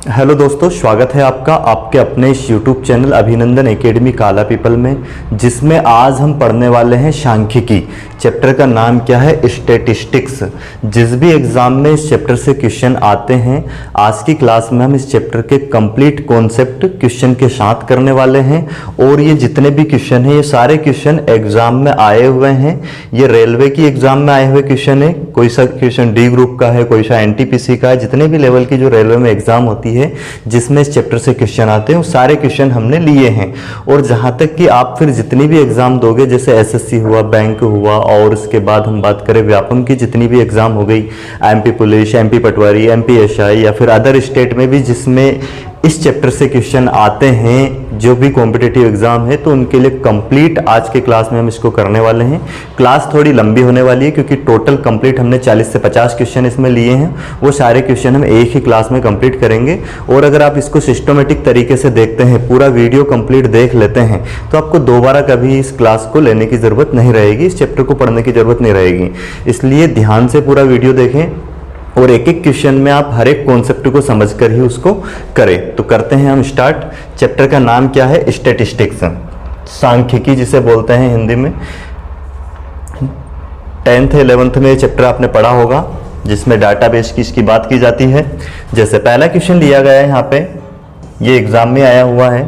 Hello दोस्तों, स्वागत है आपका आपके अपने इस यूट्यूब चैनल अभिनंदन एकेडमी काला पीपल में, जिसमें आज हम पढ़ने वाले हैं सांख्यिकी। चैप्टर का नाम क्या है? स्टैटिस्टिक्स। जिस भी एग्जाम में इस चैप्टर से क्वेश्चन आते हैं, आज की क्लास में हम इस चैप्टर के कंप्लीट कॉन्सेप्ट क्वेश्चन के साथ करने वाले हैं। और ये जितने भी क्वेश्चन हैं, ये सारे क्वेश्चन एग्जाम में आए हुए हैं। ये रेलवे की एग्जाम में आए हुए क्वेश्चन है, कोई सा क्वेश्चन डी ग्रुप का है, कोई सा एनटीपीसी का है। जितने भी लेवल की जो रेलवे में एग्जाम होती है जिसमें इस चैप्टर से क्वेश्चन आते हैं, वो सारे क्वेश्चन हमने लिए हैं। और जहां तक कि आप फिर जितनी भी एग्जाम दोगे, जैसे एसएससी हुआ, बैंक हुआ, और उसके बाद हम बात करें व्यापम की जितनी भी एग्जाम हो गई, एमपी पुलिस, एमपी पटवारी, एमपी एसआई या फिर अदर स्टेट में भी जिसमें इस चैप्टर से क्वेश्चन आते हैं, जो भी कॉम्पिटिटिव एग्जाम है, तो उनके लिए कंप्लीट आज के क्लास में हम इसको करने वाले हैं। क्लास थोड़ी लंबी होने वाली है क्योंकि टोटल कंप्लीट हमने 40 से 50 क्वेश्चन इसमें लिए हैं। वो सारे क्वेश्चन हम एक ही क्लास में कंप्लीट करेंगे। और अगर आप इसको सिस्टमेटिक तरीके से देखते हैं, पूरा वीडियो कंप्लीट देख लेते हैं, तो आपको दोबारा कभी इस क्लास को लेने की जरूरत नहीं रहेगी, इस चैप्टर को पढ़ने की जरूरत नहीं रहेगी। इसलिए ध्यान से पूरा वीडियो देखें और एक एक क्वेश्चन में आप हर एक कॉन्सेप्ट को समझकर ही उसको करें। तो करते हैं हम स्टार्ट। चैप्टर का नाम क्या है? स्टैटिस्टिक्स, सांख्यिकी जिसे बोलते हैं हिंदी में। 10th 11th में ये चैप्टर आपने पढ़ा होगा, जिसमें डाटाबेस की इसकी बात की जाती है। जैसे पहला क्वेश्चन लिया गया है यहाँ पे, ये एग्जाम में आया हुआ है।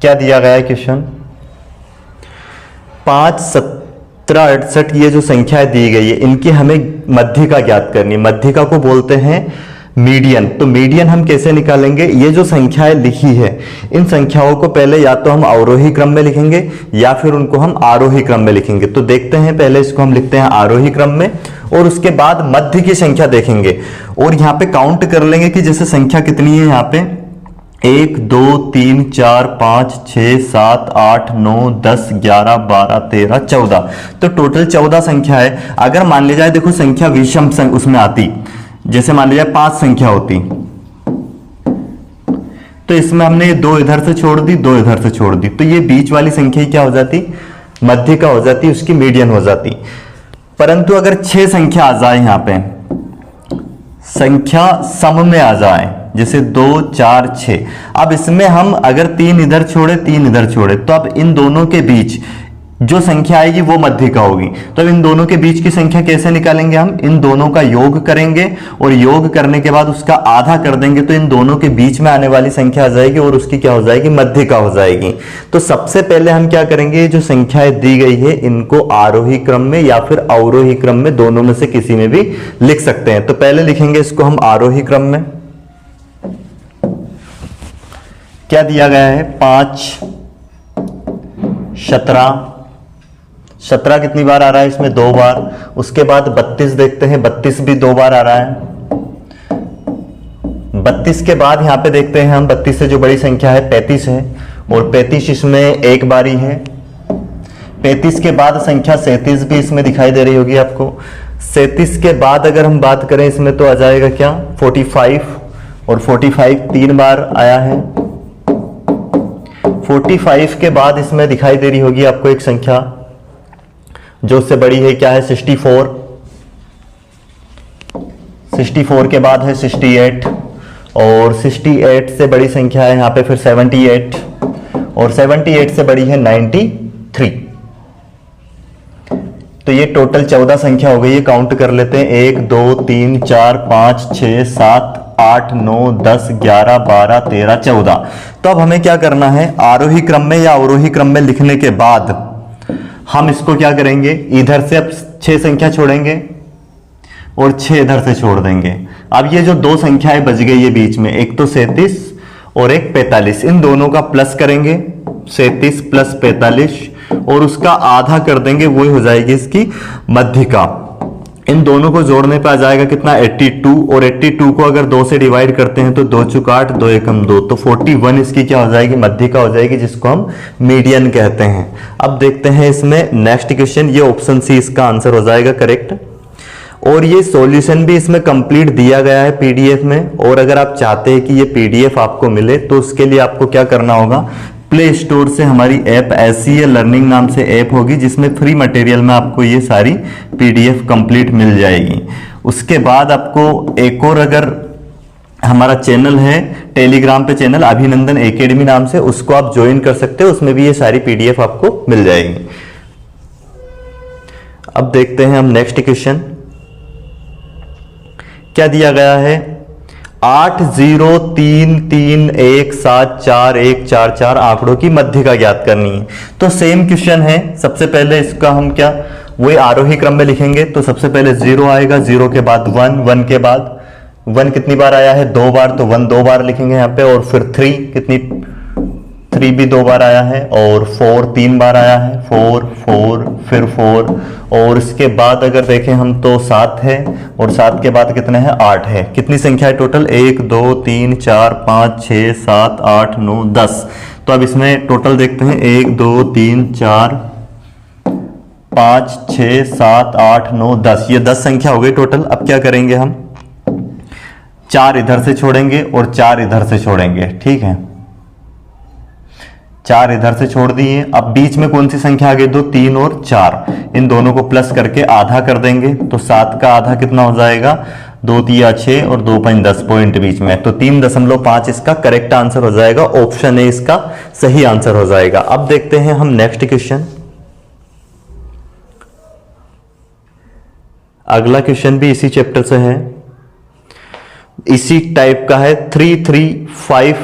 क्या दिया गया है क्वेश्चन? 5, 17, 68 ये जो संख्याएं दी गई है, इनकी हमें मध्यिका ज्ञात करनी है। मध्यिका को बोलते हैं मीडियन। तो मीडियन हम कैसे निकालेंगे? ये जो संख्याएं लिखी है, इन संख्याओं को पहले या तो हम अवरोही क्रम में लिखेंगे या फिर उनको हम आरोही क्रम में लिखेंगे। तो देखते हैं, पहले इसको हम लिखते हैं आरोही क्रम में और उसके बाद मध्य की संख्या देखेंगे और यहाँ पे काउंट कर लेंगे कि जैसे संख्या कितनी है। यहाँ पे 1 2 3 4 5 6 7 8 9 10 11 12 13 14। तो टोटल 14 संख्या है। अगर मान लिया जाए, देखो संख्या विषम उसमें आती, जैसे मान लिया जाए 5 संख्या होती, तो इसमें हमने 2 इधर से छोड़ दी, 2 इधर से छोड़ दी, तो ये बीच वाली संख्या क्या हो जाती? मध्यिका हो जाती, उसकी मीडियन हो जाती। परंतु अगर 6 संख्या आ जाए, यहां पे संख्या सम में आ जाए, जैसे 2 4 6, अब इसमें हम अगर 3 इधर छोड़े, 3 इधर छोड़े, तो अब इन दोनों के बीच जो संख्या आएगी वो मध्यिका होगी। तो अब इन दोनों के बीच की संख्या कैसे निकालेंगे? हम इन दोनों का योग करेंगे और योग करने के बाद उसका आधा कर देंगे, तो इन दोनों के बीच में आने वाली संख्या आ जाएगी और उसकी क्या हो जाएगी? मध्यिका हो जाएगी। तो सबसे पहले हम क्या करेंगे? जो संख्याएं दी गई है, इनको आरोही क्रम में या फिर अवरोही क्रम में, दोनों में से किसी में भी लिख सकते हैं। तो पहले लिखेंगे इसको हम आरोही क्रम में। क्या दिया गया है? 5 17 17 कितनी बार आ रहा है? इसमें 2 बार। उसके बाद 32 देखते हैं, 32 भी 2 बार आ रहा है। 32 के बाद यहां पे देखते हैं हम, 32 से जो बड़ी संख्या है 35 है, और 35 इसमें एक बारी है। 35 के बाद संख्या 37 भी इसमें दिखाई दे रही होगी आपको। 37 के बाद अगर हम बात करें इसमें, तो आ जाएगा क्या? 45, और 45 3 बार आया है। 45 के बाद इसमें दिखाई दे रही होगी आपको एक संख्या जो उससे बड़ी है, क्या है? 64। 64 के बाद है 68, और 68 से बड़ी संख्या है यहाँ पे फिर 78, और 78 से बड़ी है 93। तो ये टोटल 14 संख्या हो गई है। काउंट कर लेते हैं, 1 2 3 4 5 6 7 8 9 10 11 12 13 14। तो अब हमें क्या करना है? आरोही क्रम में या अवरोही क्रम में लिखने के बाद हम इसको क्या करेंगे? इधर से अब 6 संख्या छोड़ेंगे और 6 इधर से छोड़ देंगे। अब ये जो 2 संख्याएं बच गई है बीच में, एक तो 37 और एक 45, इन दोनों का प्लस करेंगे, 37 प्लस 45, और उसका आधा कर देंगे, वो हो जाएगी इसकी मध्यिका। इन दोनों को जोड़ने पे आ जाएगा कितना? 82, और 82 को अगर 2 से डिवाइड करते हैं तो 2 चुका 8, 2 एकम 2, तो 41 इसकी क्या हो जाएगी? मध्यिका हो जाएगी, जिसको हम मीडियन कहते हैं। अब देखते हैं इसमें नेक्स्ट क्वेश्चन, ये ऑप्शन सी इसका आंसर हो जाएगा करेक्ट। और ये सॉल्यूशन भी इसमें कंप्लीट दिया गया है पीडीएफ में। और अगर आप चाहते हैं कि ये पीडीएफ आपको मिले, तो उसके लिए आपको क्या करना होगा? प्ले स्टोर से हमारी ऐप SCA लर्निंग नाम से ऐप होगी, जिसमें फ्री मटेरियल में आपको ये सारी PDF कंप्लीट मिल जाएगी। उसके बाद आपको एक और अगर हमारा चैनल है टेलीग्राम पे, चैनल अभिनंदन एकेडमी नाम से, उसको आप ज्वाइन कर सकते हो, उसमें भी ये सारी PDF आपको मिल जाएगी। अब देखते हैं हम नेक्स्ट क्वेश्चन क्या दिया गया है। 8 0 3 3 1 7 4 1 4 4 आंकड़ों की मध्यिका ज्ञात करनी है। तो सेम क्वेश्चन है। सबसे पहले इसका हम क्या वही आरोही क्रम में लिखेंगे। तो सबसे पहले 0 आएगा, 0 के बाद 1, 1 के बाद 1 कितनी बार आया है, 2 बार, तो 1 2 बार लिखेंगे यहाँ पे। और फिर 3 कितनी, 3 भी 2 बार आया है। और 4 3 बार आया है, 4 4 फिर 4। और इसके बाद अगर देखें हम तो 7 है, और 7 के बाद कितने हैं, 8 है। कितनी संख्या है टोटल, 1 2 3 4 5 6 7 8 9 10। तो अब इसमें टोटल देखते हैं, 1 2 3 4 5 6 7 8 9 10, ये 10 संख्या हो गई टोटल। अब क्या करेंगे हम, 4 इधर से छोड़ेंगे और 4 इधर से छोड़ेंगे, ठीक है। 4 इधर से छोड़ दिए। अब बीच में कौन सी संख्या आ गई, 2 3 और 4, इन दोनों को प्लस करके आधा कर देंगे। तो 7 का आधा कितना हो जाएगा, 2 3 6 और 2 5 10 पॉइंट बीच में, तो 3.5 इसका करेक्ट आंसर हो जाएगा। ऑप्शन ए इसका सही आंसर हो जाएगा। अब देखते हैं हम नेक्स्ट क्वेश्चन। अगला क्वेश्चन भी इसी चैप्टर से है, इसी टाइप का है। 3 3 5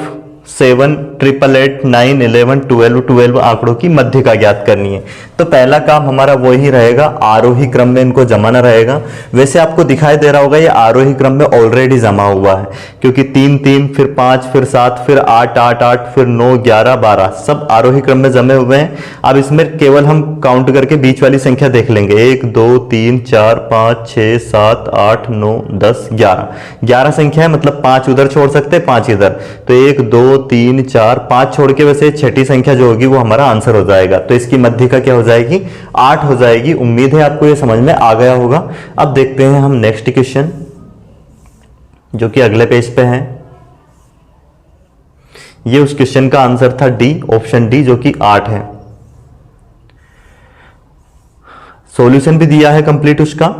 7 8 8 9 11 12 12 आंकड़ों की मध्यिका ज्ञात करनी है। तो पहला काम हमारा वही रहेगा, आरोही क्रम में इनको जमाना रहेगा। वैसे आपको दिखाई दे रहा होगा ये आरोही क्रम में ऑलरेडी जमा हुआ है, क्योंकि 3 3 फिर 5 फिर 7 फिर 8 8 8 फिर 9 11 12 सब आरोही क्रम में जमे हुए हैं। अब इसमें केवल हम काउंट करके बीच वाली संख्या देख लेंगे, 1 2 3 4 5 6 7 8 9 10 11 11 संख्या है, मतलब 5 उधर छोड़ सकते हैं, 5 इधर। तो 1 2 3 4 5 छोड़ के वैसे छठी संख्या जो होगी वो हमारा आंसर हो जाएगा। तो इसकी मध्यिका क्या हो जाएगी, 8 हो जाएगी। उम्मीद है आपको ये समझ में आ गया होगा। अब देखते हैं हम नेक्स्ट क्वेश्चन जो कि अगले पेज पे है। ये उस क्वेश्चन का आंसर था डी, ऑप्शन डी, जो कि 8 है। सॉल्यूशन भी दिया है कंप्लीट उसका।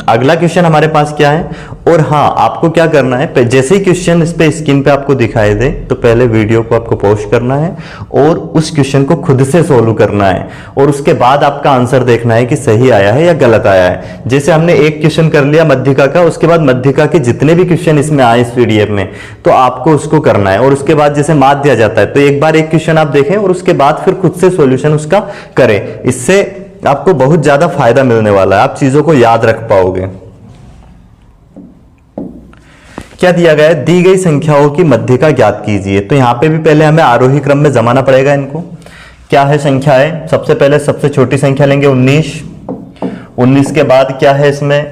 अगला क्वेश्चन हमारे पास क्या है, और हाँ आपको क्या करना है, जैसे ही क्वेश्चन इस पे स्क्रीन पे आपको दिखाई दे तो पहले वीडियो को आपको पॉज करना है और उस क्वेश्चन को खुद से सोल्व करना है, और उसके बाद आपका आंसर देखना है कि सही आया है या गलत आया है। जैसे हमने एक क्वेश्चन कर लिया मध्यिका का, उसके बाद मध्यिका के जितने भी क्वेश्चन इसमें आए इस PDF में, तो आपको उसको करना है। और उसके बाद जैसे मार्क दिया जाता है, तो एक बार एक क्वेश्चन आप देखें और उसके बाद फिर खुद से सॉल्यूशन उसका करें। इससे आपको बहुत ज्यादा फायदा मिलने वाला है, आप चीजों को याद रख पाओगे। क्या दिया गया है, दी गई संख्याओं की मध्यिका ज्ञात कीजिए। तो यहां पे भी पहले हमें आरोही क्रम में जमाना पड़ेगा इनको। क्या है संख्या है, सबसे पहले सबसे छोटी संख्या लेंगे 19। 19 के बाद क्या है इसमें,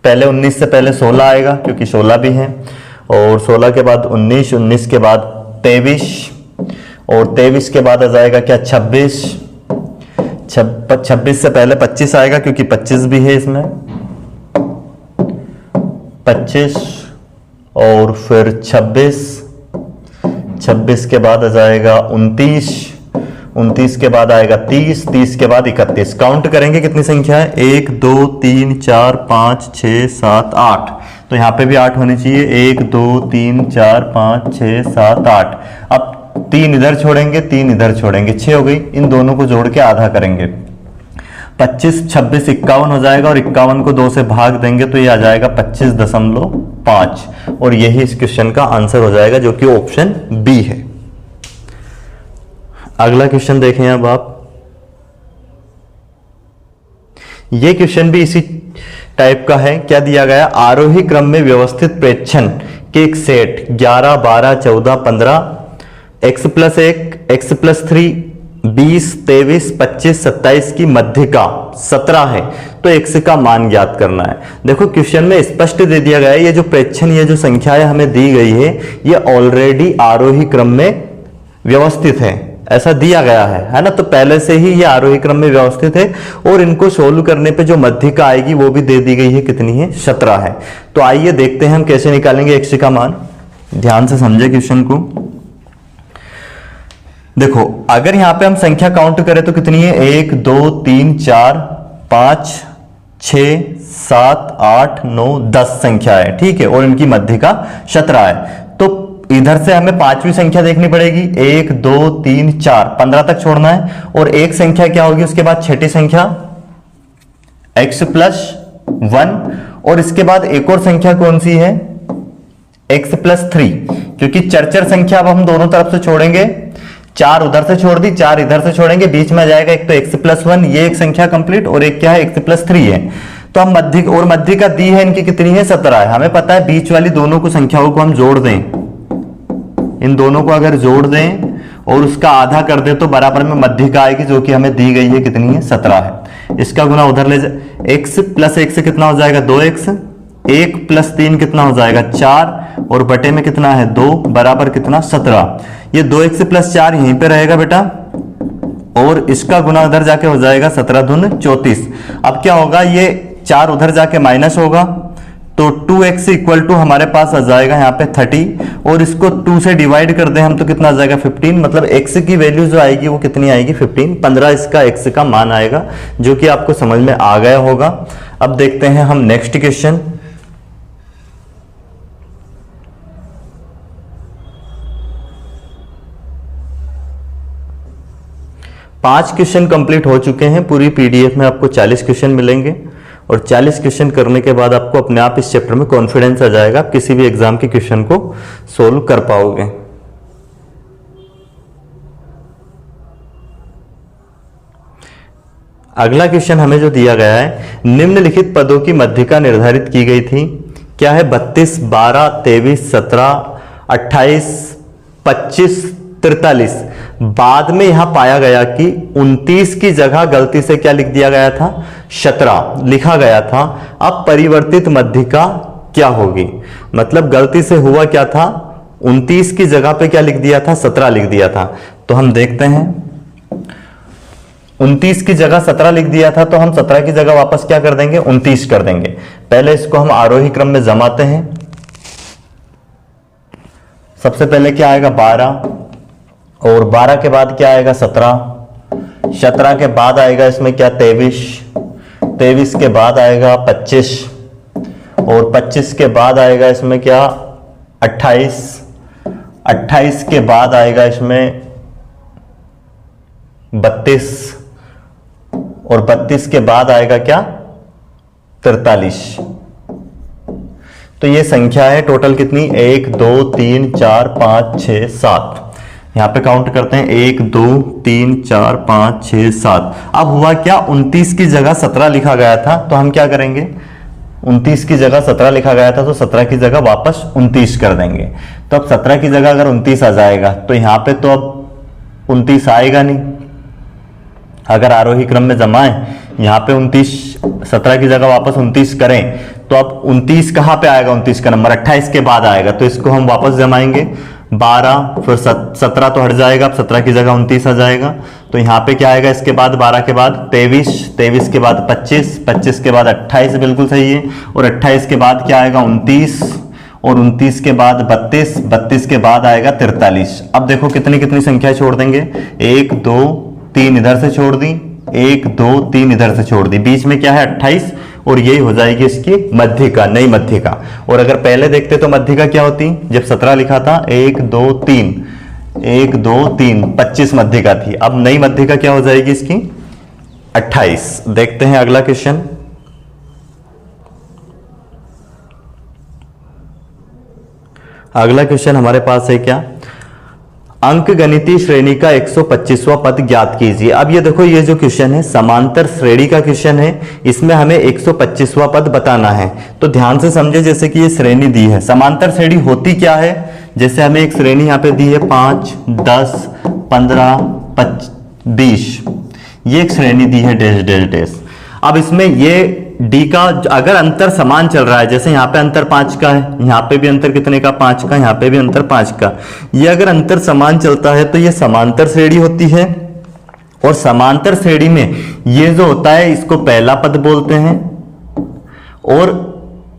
पहले 19 से पहले 16 आएगा क्योंकि 16 भी है, और 16 के बाद 19, 19 के बाद 23, और 23 के बाद आ जाएगा क्या 26, 26 से पहले 25 आएगा क्योंकि 25 भी है इसमें, 25, और फिर 26, 26 के बाद आ जाएगा 29, 29 के बाद आएगा 30, 30 के बाद 31। काउंट करेंगे कितनी संख्या है, 1 2 3 4 5 6 7 8। तो यहाँ पे भी 8 होनी चाहिए, 1 2 3 4 5 6 7 8। अब 3 इधर छोड़ेंगे, 3 इधर छोड़ेंगे, 6 हो गई। इन दोनों को जोड़ के आधा करेंगे, 25 26 51 हो जाएगा, और 51 को 2 से भाग देंगे तो ये आ जाएगा 25.5, और यही इस क्वेश्चन का आंसर हो जाएगा, जो कि ऑप्शन बी है। अगला क्वेश्चन देखें अब आप। ये क्वेश्चन भी इसी टाइप का है। क्या दिया गया, आरोही क्रम में व्यवस्थित प्रेक्षण के एक सेट 11 12 14 15 x + 1 x + 3 20 23 25 27 की मध्यिका 17 है, तो x का मान ज्ञात करना है। देखो क्वेश्चन में स्पष्ट दे दिया गया है, ये जो प्रेक्षण, ये जो संख्याएं हमें दी गई है, ये ऑलरेडी आरोही क्रम में व्यवस्थित है, ऐसा दिया गया है ना। तो पहले से ही ये आरोही क्रम में व्यवस्थित है, और इनको सोल्व करने पे जो मध्यिका आएगी वो भी दे दी गई है, कितनी है, 17 है। तो आइए देखते हैं हम कैसे निकालेंगे x का मान। ध्यान से समझे क्वेश्चन को। देखो अगर यहां पे हम संख्या काउंट करें तो कितनी है, 1 2 3 4 5 6 7 8 9 10 संख्या है, ठीक है, और इनकी मध्य का 17 है। तो इधर से हमें पांचवी संख्या देखनी पड़ेगी, 1 2 3 4 15 तक छोड़ना है, और एक संख्या क्या होगी उसके बाद, छठी संख्या x प्लस 1, और इसके बाद एक और संख्या कौन सी है, x प्लस 3, क्योंकि चर संख्या अब हम दोनों तरफ से छोड़ेंगे, 4 उधर से छोड़ दी, 4 इधर से छोड़ेंगे, बीच में आ जाएगा एक तो x प्लस 1, ये एक संख्या कंप्लीट, और एक क्या है x प्लस 3 है। तो हम मध्य, और मध्य का दी है इनकी कितनी है, 17 है। हमें पता है बीच वाली दोनों को संख्याओं को हम जोड़ दें, इन दोनों को अगर जोड़ दें और उसका आधा कर दे तो बराबर में मध्य का आएगी, जो कि हमें दी गई है कितनी है, 17 है। इसका गुना उधर ले जाए, x प्लस 1 से कितना हो जाएगा, 2x, 1 प्लस 3 कितना हो जाएगा, 4, और बटे में कितना है, 2, बराबर कितना, 17। ये 2x प्लस 4 यहीं पे रहेगा बेटा, और इसका गुना उधर जाके हो जाएगा 17 दूनी 34। अब क्या होगा, ये 4 उधर जाके माइनस होगा, तो 2x इक्वल टू हमारे पास आ जाएगा यहाँ पे 30, और इसको 2 से डिवाइड कर दें हम तो कितना आ जाएगा, 15। मतलब x की वैल्यू जो आएगी वो कितनी आएगी, 15 इसका x का मान आएगा, जो कि आपको समझ में आ गया होगा। अब देखते हैं हम नेक्स्ट क्वेश्चन। पांच क्वेश्चन कंप्लीट हो चुके हैं, पूरी पीडीएफ में आपको 40 क्वेश्चन मिलेंगे, और 40 क्वेश्चन करने के बाद आपको अपने आप इस चैप्टर में कॉन्फिडेंस आ जाएगा, आप किसी भी एग्जाम के क्वेश्चन को सोल्व कर पाओगे। अगला क्वेश्चन हमें जो दिया गया है, निम्नलिखित पदों की मध्यिका निर्धारित की गई थी, क्या है, 32 12 23 17 28 25 43। बाद में यहां पाया गया कि 29 की जगह गलती से क्या लिख दिया गया था, 17 लिखा गया था। अब परिवर्तित मध्यिका क्या होगी, मतलब गलती से हुआ क्या था, 29 की जगह पे क्या लिख दिया था, 17 लिख दिया था। तो हम देखते हैं, 29 की जगह 17 लिख दिया था, तो हम 17 की जगह वापस क्या कर देंगे, 29 कर देंगे। पहले इसको हम आरोही क्रम में जमाते हैं। सबसे पहले क्या आएगा, 12, और 12 के बाद क्या आएगा, 17, 17 के बाद आएगा इसमें क्या, 23, 23 के बाद आएगा 25, और 25 के बाद आएगा इसमें क्या, 28, 28 के बाद आएगा इसमें 32, और 32 के बाद आएगा क्या, 43। तो ये संख्या है टोटल कितनी, 1 2 3 4 5 6 7। यहां पे काउंट करते हैं, 1 2 3 4 5 6 7। अब हुआ क्या, 29 की जगह 17 लिखा गया था, तो हम क्या करेंगे, 29 की जगह 17 लिखा गया था, तो 17 की जगह वापस 29 कर देंगे। तो अब 17 की जगह अगर 29 आ जाएगा, तो यहां पे तो अब 29 आएगा नहीं, अगर आरोही क्रम में जमाएं, यहां पे 29, 17 की जगह वापस 29 करें, तो अब 29 कहां पे आएगा, 29 का नंबर 28 के बाद आएगा, तो इसको हम वापस जमाएंगे, 12 फिर 17 तो हट जाएगा, अब 17 की जगह 29 आ जाएगा। तो यहाँ पे क्या आएगा, इसके बाद 12 के बाद 23, 23 के बाद 25, 25 के बाद 28, बिल्कुल सही है, और 28 के बाद क्या आएगा, 29, और 29 के बाद 32, 32 के बाद आएगा 43। अब देखो कितनी कितनी संख्या छोड़ देंगे, 1 2 3 इधर से छोड़ दी, 1 2 3 इधर से छोड़ दी, बीच में क्या है 28, और यही हो जाएगी इसकी मध्यिका, नई मध्यिका। और अगर पहले देखते तो मध्यिका क्या होती, जब 17 लिखा था, 1 2 3 1 2 3 25 मध्यिका थी। अब नई मध्यिका क्या हो जाएगी इसकी, 28। देखते हैं अगला क्वेश्चन। अगला क्वेश्चन हमारे पास है क्या, अंक गणितीय श्रेणी का 125वां पद ज्ञात कीजिए। अब ये देखो, ये जो क्वेश्चन है समांतर श्रेणी का क्वेश्चन है, इसमें हमें 125वां पद बताना है। तो ध्यान से समझे, जैसे कि ये श्रेणी दी है, समांतर श्रेणी होती क्या है, जैसे हमें एक श्रेणी यहाँ पे दी है 5 10 15 20, ये एक श्रेणी दी है डैश डैश डैश। अब इसमें ये डी का अगर अंतर समान चल रहा है, जैसे यहाँ पे अंतर 5 का है, यहाँ पे भी अंतर कितने का, 5 का, यहाँ पे भी अंतर 5 का, ये अगर अंतर समान चलता है तो ये समांतर श्रेणी होती है। और समांतर श्रेणी में ये जो होता है इसको पहला पद बोलते हैं, और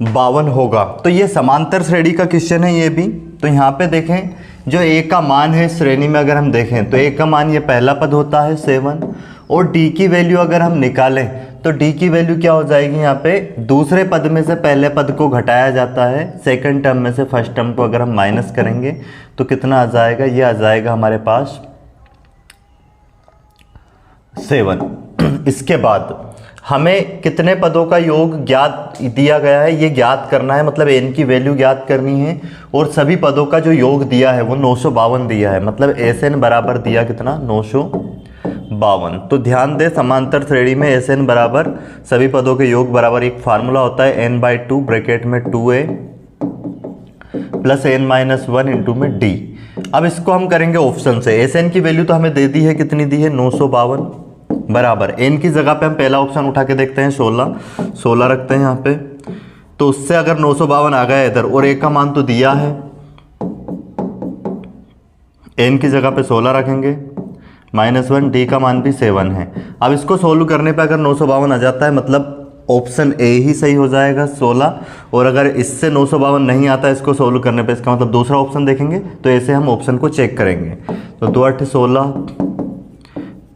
52 होगा। तो ये समांतर श्रेणी का क्वेश्चन है ये भी। तो यहाँ पे देखें जो a का मान है श्रेणी में अगर हम देखें तो a का मान ये पहला पद होता है 7, और d की वैल्यू अगर हम निकालें तो d की वैल्यू क्या हो जाएगी, यहाँ पे दूसरे पद में से पहले पद को घटाया जाता है, सेकंड टर्म में से फर्स्ट टर्म को अगर हम माइनस करेंगे तो कितना आ जाएगा, ये आ जाएगा हमारे पास 7। इसके बाद हमें कितने पदों का योग ज्ञात दिया गया है, ये ज्ञात करना है, मतलब n की वैल्यू ज्ञात करनी है, और सभी पदों का जो योग दिया है वो 952 दिया है, मतलब SN बराबर दिया कितना 952। तो ध्यान दें समांतर श्रेणी में SN बराबर सभी पदों के योग बराबर एक फार्मूला होता है n/2 ब्रैकेट में 2a प्लस n-1 इंटू में d। अब इसको हम करेंगे ऑप्शन से। SN की वैल्यू तो हमें दे दी है, कितनी दी है 952 बराबर n की जगह पे हम पहला ऑप्शन उठा के देखते हैं 16 रखते हैं यहाँ पे। तो उससे अगर 952 आ गया इधर और a का मान तो दिया है, n की जगह पे 16 रखेंगे, -1 d का मान भी 7 है। अब इसको सोल्व करने पे अगर 952 आ जाता है मतलब ऑप्शन ए ही सही हो जाएगा 16, और अगर इससे 952 नहीं आता है इसको सोल्व करने पे इसका मतलब दूसरा ऑप्शन देखेंगे। तो ऐसे हम ऑप्शन को चेक करेंगे। तो 2 8 16,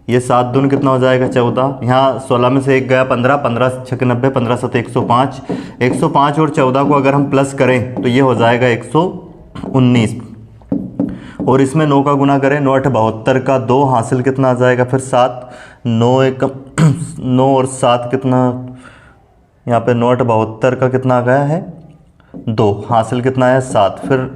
ये 7 दूनी कितना हो जाएगा 14, यहाँ 16 में से 1 गया 15, 15 6 90, 15 7 105, 105 और 14 को अगर हम प्लस करें तो ये हो जाएगा 119, और इसमें 9 का गुना करें, 9 8 72 का 2 हासिल कितना आ जाएगा फिर 7, 9 और 7 कितना, यहाँ पे 9 8 72 का कितना आ गया है 2 हासिल कितना है 7, फिर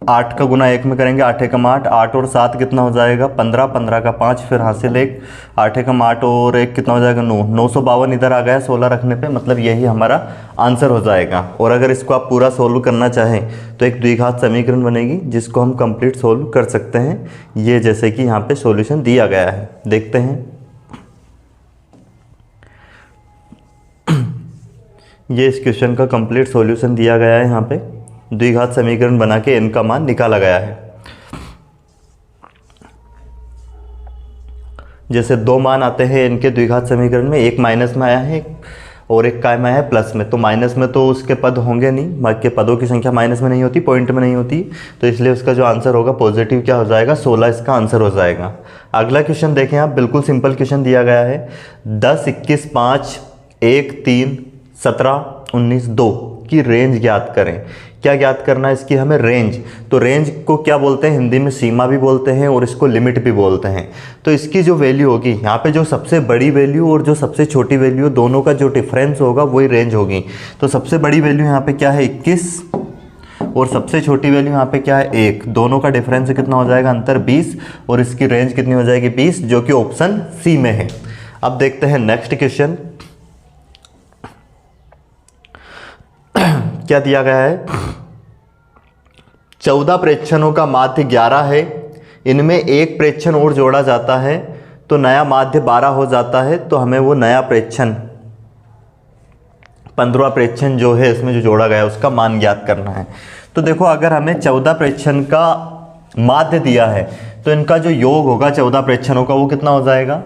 8 का गुना 1 में करेंगे, 8 एकम 8, 8 और 7 कितना हो जाएगा 15, 15 का 5, फिर हासिल 1, 8 एकम 8 और 1 कितना हो जाएगा 9, 952 इधर आ गया 16 रखने पे, मतलब यही हमारा आंसर हो जाएगा। और अगर इसको आप पूरा सोल्व करना चाहें तो एक द्विघात समीकरण बनेगी जिसको हम कंप्लीट सोल्व कर सकते हैं, ये जैसे कि यहाँ पे सॉल्यूशन दिया गया है, देखते हैं। ये इस क्वेश्चन का कंप्लीट सॉल्यूशन दिया गया है, यहाँ पे द्विघात समीकरण बना के n का मान निकाला गया है। जैसे 2 मान आते हैं n के द्विघात समीकरण में, एक माइनस में आया है और एक काय में आया है प्लस में। तो माइनस में तो उसके पद होंगे नहीं, बाकी पदों की संख्या माइनस में नहीं होती, पॉइंट में नहीं होती, तो इसलिए उसका जो आंसर होगा पॉजिटिव क्या हो जाएगा 16 इसका आंसर हो जाएगा। अगला क्वेश्चन देखें आप, बिल्कुल सिंपल क्वेश्चन दिया गया है, 10 21 5 1 3 17 19 2 की रेंज ज्ञात करें। क्या ज्ञात करना है इसकी हमें, रेंज। तो रेंज को क्या बोलते हैं हिंदी में, सीमा भी बोलते हैं और इसको लिमिट भी बोलते हैं। तो इसकी जो वैल्यू होगी यहाँ पे, जो सबसे बड़ी वैल्यू और जो सबसे छोटी वैल्यू दोनों का जो डिफरेंस होगा वही रेंज होगी। तो सबसे बड़ी वैल्यू यहाँ पे क्या है 21, और सबसे छोटी वैल्यू यहाँ पे क्या है 1, दोनों का डिफरेंस कितना हो जाएगा अंतर 20, और इसकी रेंज कितनी हो जाएगी 20, जो कि ऑप्शन सी में है। अब देखते हैं नेक्स्ट क्वेश्चन क्या दिया गया है। 14 प्रेक्षणों का माध्य 11 है, इनमें एक प्रेक्षण और जोड़ा जाता है तो नया माध्य 12 हो जाता है। तो हमें वो नया प्रेक्षण 15वां प्रेक्षण जो है इसमें जो जोड़ा गया है उसका मान ज्ञात करना है। तो देखो अगर हमें 14 प्रेक्षण का माध्य दिया है तो इनका जो योग होगा 14 प्रेक्षणों का वो कितना हो जाएगा,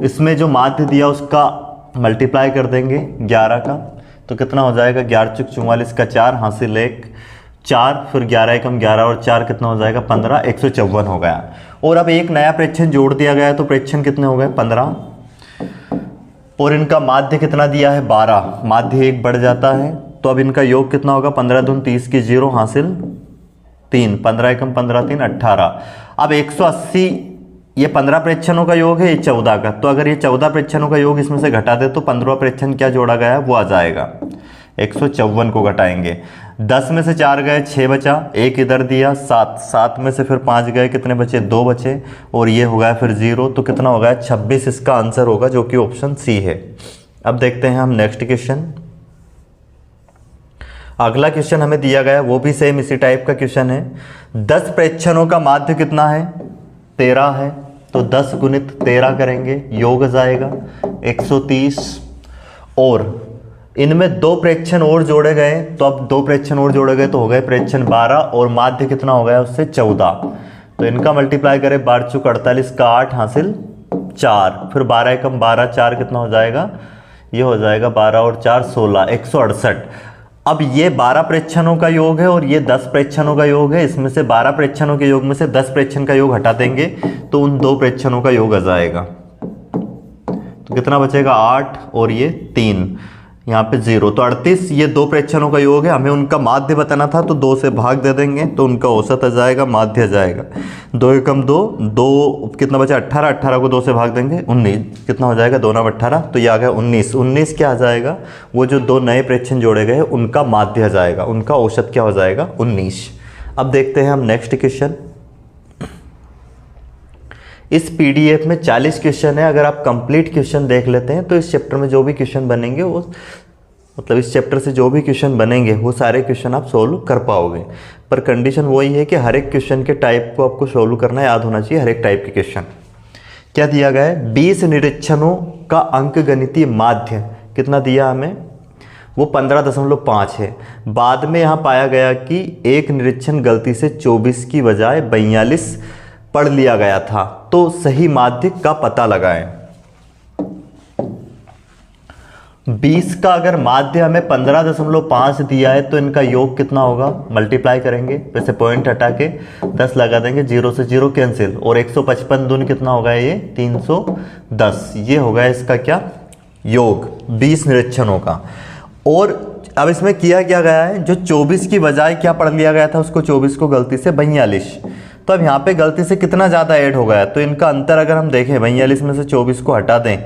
इसमें जो माध्य दिया उसका मल्टीप्लाई कर देंगे 11 का, तो कितना हो जाएगा 11 चुक 44 का 4 हासिल 1 4, फिर 11 एकम 11 और 4 कितना हो जाएगा 15, 154 हो गया। और अब एक नया प्रेक्षण जोड़ दिया गया है तो प्रेक्षण कितने हो गए 15, और इनका माध्य कितना दिया है 12, माध्य 1 बढ़ जाता है। तो अब इनका योग कितना होगा 15 दून 30 की 0 हासिल 3, 15 एकम 15 3 18। अब 180 ये 15 प्रेक्षणों का योग है, ये 14 का। तो अगर ये 14 प्रेक्षणों का योग इसमें से घटा दे तो 15वां प्रेक्षण क्या जोड़ा गया है वो आ जाएगा 154 को घटाएंगे। 10 में से 4 गए 6 बचा, 1 इधर दिया 7, 7 में से फिर 5 गए कितने बचे 2 बचे, और ये हो गया फिर 0, तो कितना हो गया 26 इसका आंसर होगा, जो कि ऑप्शन सी है। अब देखते हैं हम नेक्स्ट क्वेश्चन। अगला क्वेश्चन हमें दिया गया है वो भी सेम इसी टाइप का क्वेश्चन है। 10 प्रेक्षणों का माध्य कितना है 13 है, तो 10 गुणित 13 करेंगे, योग जाएगा 130, और इनमें 2 प्रेक्षण और जोड़े गए, तो अब 2 प्रेक्षण और जोड़े गए तो हो गए प्रेक्षण 12, और माध्य कितना हो गया उससे 14। तो इनका मल्टीप्लाई करें 12 चुक 48 का 8 हासिल 4, फिर 12 एकम 12 4 कितना हो जाएगा, ये हो जाएगा 12 और 4 16, 168। अब ये 12 प्रेक्षणों का योग है और ये 10 प्रेक्षणों का योग है। इसमें से 12 प्रेक्षणों के योग में से 10 प्रेक्षण का योग हटा देंगे तो उन 2 प्रेक्षणों का योग आ जाएगा। तो कितना बचेगा 8 और ये 3, यहाँ पे 0, तो 38। ये 2 प्रेक्षणों का योग है, हमें उनका माध्य बताना था तो 2 से भाग दे देंगे तो उनका औसत आ जाएगा, माध्य आ जाएगा। 2 एकम 2, 2 कितना बचा 18, 18 को 2 से भाग देंगे 19, कितना हो जाएगा 2 9 18, तो ये आ गया 19। 19 क्या आ जाएगा, वो जो 2 नए प्रेक्षण जोड़े गए उनका माध्य आ जाएगा, उनका औसत क्या हो जाएगा 19। अब देखते हैं हम नेक्स्ट क्वेश्चन। इस पीडीएफ में 40 क्वेश्चन है। अगर आप कंप्लीट क्वेश्चन देख लेते हैं तो इस चैप्टर में जो भी क्वेश्चन बनेंगे वो मतलब इस चैप्टर से जो भी क्वेश्चन बनेंगे वो सारे क्वेश्चन आप सोल्व कर पाओगे। पर कंडीशन वही है कि हर एक क्वेश्चन के टाइप को आपको सोल्व करना याद होना चाहिए। हर एक टाइप के क्वेश्चन क्या दिया गया है, 20 निरीक्षणों का अंकगणितीय माध्य कितना दिया हमें, वो 15.5 है। बाद में यहाँ पाया गया कि एक निरीक्षण गलती से 24 की बजाय 42 पढ़ लिया गया था, तो सही माध्य का पता लगाएं। 20 का अगर माध्य हमें 15.5 दिया है तो इनका योग कितना होगा, मल्टीप्लाई करेंगे, वैसे पॉइंट हटा के 10 लगा देंगे, 0 से 0 कैंसिल, और 155 दूनी कितना होगा ये 310। ये होगा इसका क्या योग 20 निरीक्षणों का। और अब इसमें किया क्या गया है, जो 24 की बजाय क्या पढ़ लिया गया था उसको 24 को गलती से 42, तो अब यहाँ पे गलती से कितना ज़्यादा ऐड हो गया, तो इनका अंतर अगर हम देखें 42 में से 24 को हटा दें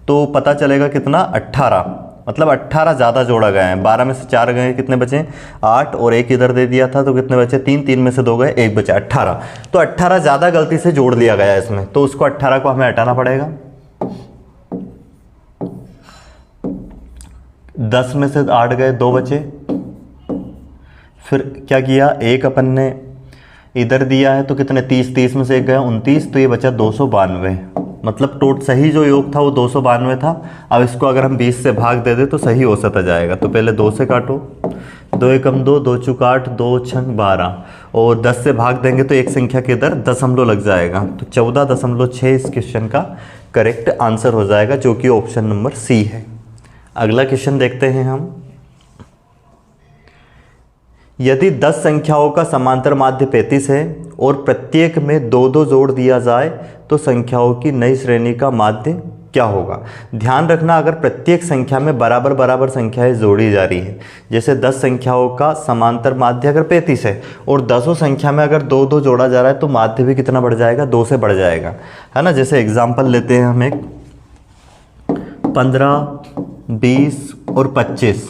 तो पता चलेगा कितना 18, मतलब 18 ज़्यादा जोड़ा गया है। 12 में से 4 गए, कितने बचे 8, और 1 इधर दे दिया था तो कितने बचे 3, 3 में से 2 गए, 1 बचा 18। तो 18 ज़्यादा गलती से जोड़ लिया गया है इसमें, तो उसको 18 को हमें हटाना पड़ेगा। 10 में से 8 गए, 2 बचे। फिर क्या किया, 1 अपन ने इधर दिया है तो कितने 30, 30 में से 1 गया 29, तो ये बचा 292, मतलब टोट सही जो योग था वो 292 था। अब इसको अगर हम 20 से भाग दे दें तो सही औसत आ जाएगा। तो पहले 2 से काटो, 2 एकम 2, 2 चौक 8, 2 छंग 12, और 10 से भाग देंगे तो एक संख्या के इधर दशमलव लग जाएगा, तो 14.6 इस क्वेश्चन का करेक्ट आंसर हो जाएगा, जो कि ऑप्शन नंबर सी है। अगला क्वेश्चन देखते हैं हम। यदि 10 संख्याओं का समांतर माध्य 35 है और प्रत्येक में 2-2 जोड़ दिया जाए तो संख्याओं की नई श्रेणी का माध्य क्या होगा। ध्यान रखना, अगर प्रत्येक संख्या में बराबर बराबर संख्याएं जोड़ी जा रही है, जैसे 10 संख्याओं का समांतर माध्य अगर 35 है और 10 संख्या में अगर 2-2 जोड़ा जा रहा है तो माध्य भी कितना बढ़ जाएगा, 2 से बढ़ जाएगा, है ना। जैसे एग्जाम्पल लेते हैं हम एक 15, 20 और 25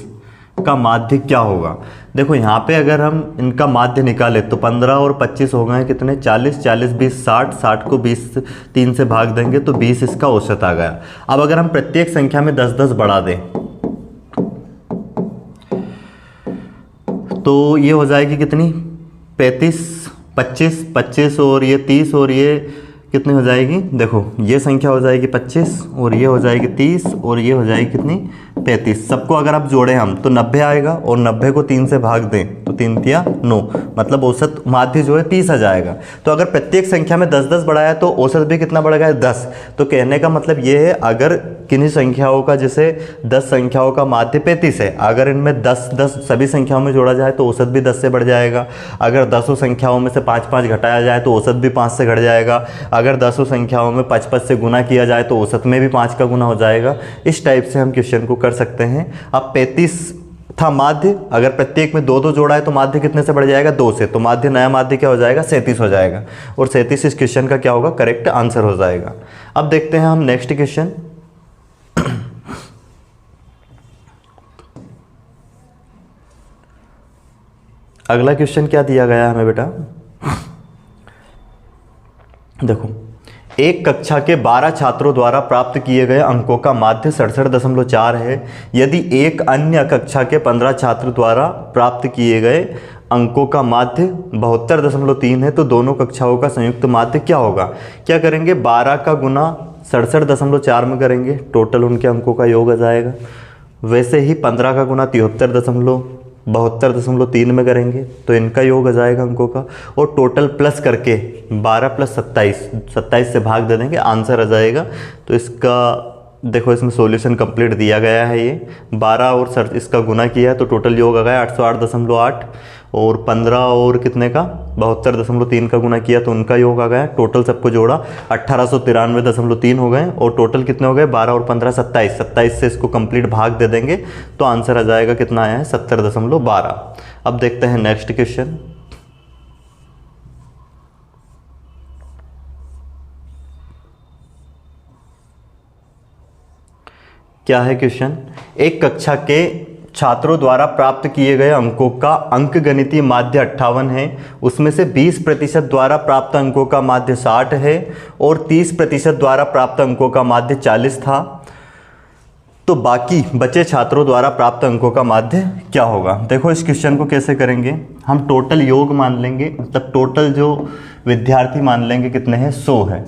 का माध्य क्या होगा। देखो यहाँ पे अगर हम इनका माध्य निकाले तो 15 और 25 हो गए कितने 40, 40 20 60, 60 को 20 3 से भाग देंगे तो 20 इसका औसत आ गया। अब अगर हम प्रत्येक संख्या में 10-10 बढ़ा दें तो ये हो जाएगी कितनी 35, 25, 25 और ये 30 और ये कितनी हो जाएगी, देखो ये संख्या हो जाएगी 25 और ये हो जाएगी 30 और ये हो जाएगी कितनी 35। सबको अगर आप जोड़ें हम तो 90 आएगा, और 90 को 3 से भाग दें तो 3 तिया 9, मतलब औसत माध्य जो है 30 आ जाएगा। तो अगर प्रत्येक संख्या में 10-10 बढ़ाया तो औसत भी कितना बढ़ गया 10। तो कहने का मतलब ये है, अगर किन्हीं संख्याओं का जैसे 10 संख्याओं का माध्य 35 है, अगर इनमें 10-10 सभी संख्याओं में जोड़ा जाए तो औसत भी 10 से बढ़ जाएगा। अगर 10 संख्याओं में से 5-5 घटाया जाए तो औसत भी 5 से घट जाएगा। अगर 10 संख्याओं में 5-5 से गुना किया जाए तो औसत में भी 5 का गुना हो जाएगा। इस टाइप से हम क्वेश्चन को कर सकते हैं। अब 35 था माध्य, अगर प्रत्येक में 2-2 जोड़ा है तो माध्य कितने से बढ़ जाएगा 2 से, तो माध्य नया माध्य क्या हो जाएगा 37 हो जाएगा, और 37 इस क्वेश्चन का क्या होगा करेक्ट आंसर हो जाएगा। अब देखते हैं हम नेक्स्ट क्वेश्चन। अगला क्वेश्चन क्या दिया गया हमें बेटा, देखो एक कक्षा के 12 छात्रों द्वारा प्राप्त किए गए अंकों का माध्य 67.4 है। यदि एक अन्य कक्षा के 15 छात्र द्वारा प्राप्त किए गए अंकों का माध्य 72.3 है तो दोनों कक्षाओं का संयुक्त माध्य क्या होगा। क्या करेंगे, 12 का गुना 67.4 में करेंगे, टोटल उनके अंकों का योग आ जाएगा। वैसे ही 15 का गुना 72.3 में करेंगे तो इनका योग आ जाएगा अंकों का, और टोटल प्लस करके 12 + 27 से भाग दे देंगे, आंसर आ जाएगा। तो इसका देखो इसमें सॉल्यूशन कंप्लीट दिया गया है। ये 12 और सर इसका गुना किया है तो टोटल योग आ गया 808.8 और 15 और कितने का 72.3 का गुना किया तो उनका योग आ गया। टोटल सबको जोड़ा 1893.3 हो गए और टोटल कितने हो गए 12 और 15 27। 27 से इसको कंप्लीट भाग दे देंगे तो आंसर आ जाएगा कितना आया है 70.12। अब देखते हैं नेक्स्ट क्वेश्चन। क्या है क्वेश्चन, एक कक्षा के छात्रों द्वारा प्राप्त किए गए अंकों का अंकगणितीय माध्य 58 है, उसमें से 20% द्वारा प्राप्त अंकों का माध्य 60 है और 30% द्वारा प्राप्त अंकों का माध्य 40 था, तो बाकी बचे छात्रों द्वारा प्राप्त अंकों का माध्य क्या होगा। देखो इस क्वेश्चन को कैसे करेंगे, हम टोटल योग मान लेंगे, मतलब टोटल जो विद्यार्थी मान लेंगे कितने हैं 100 है।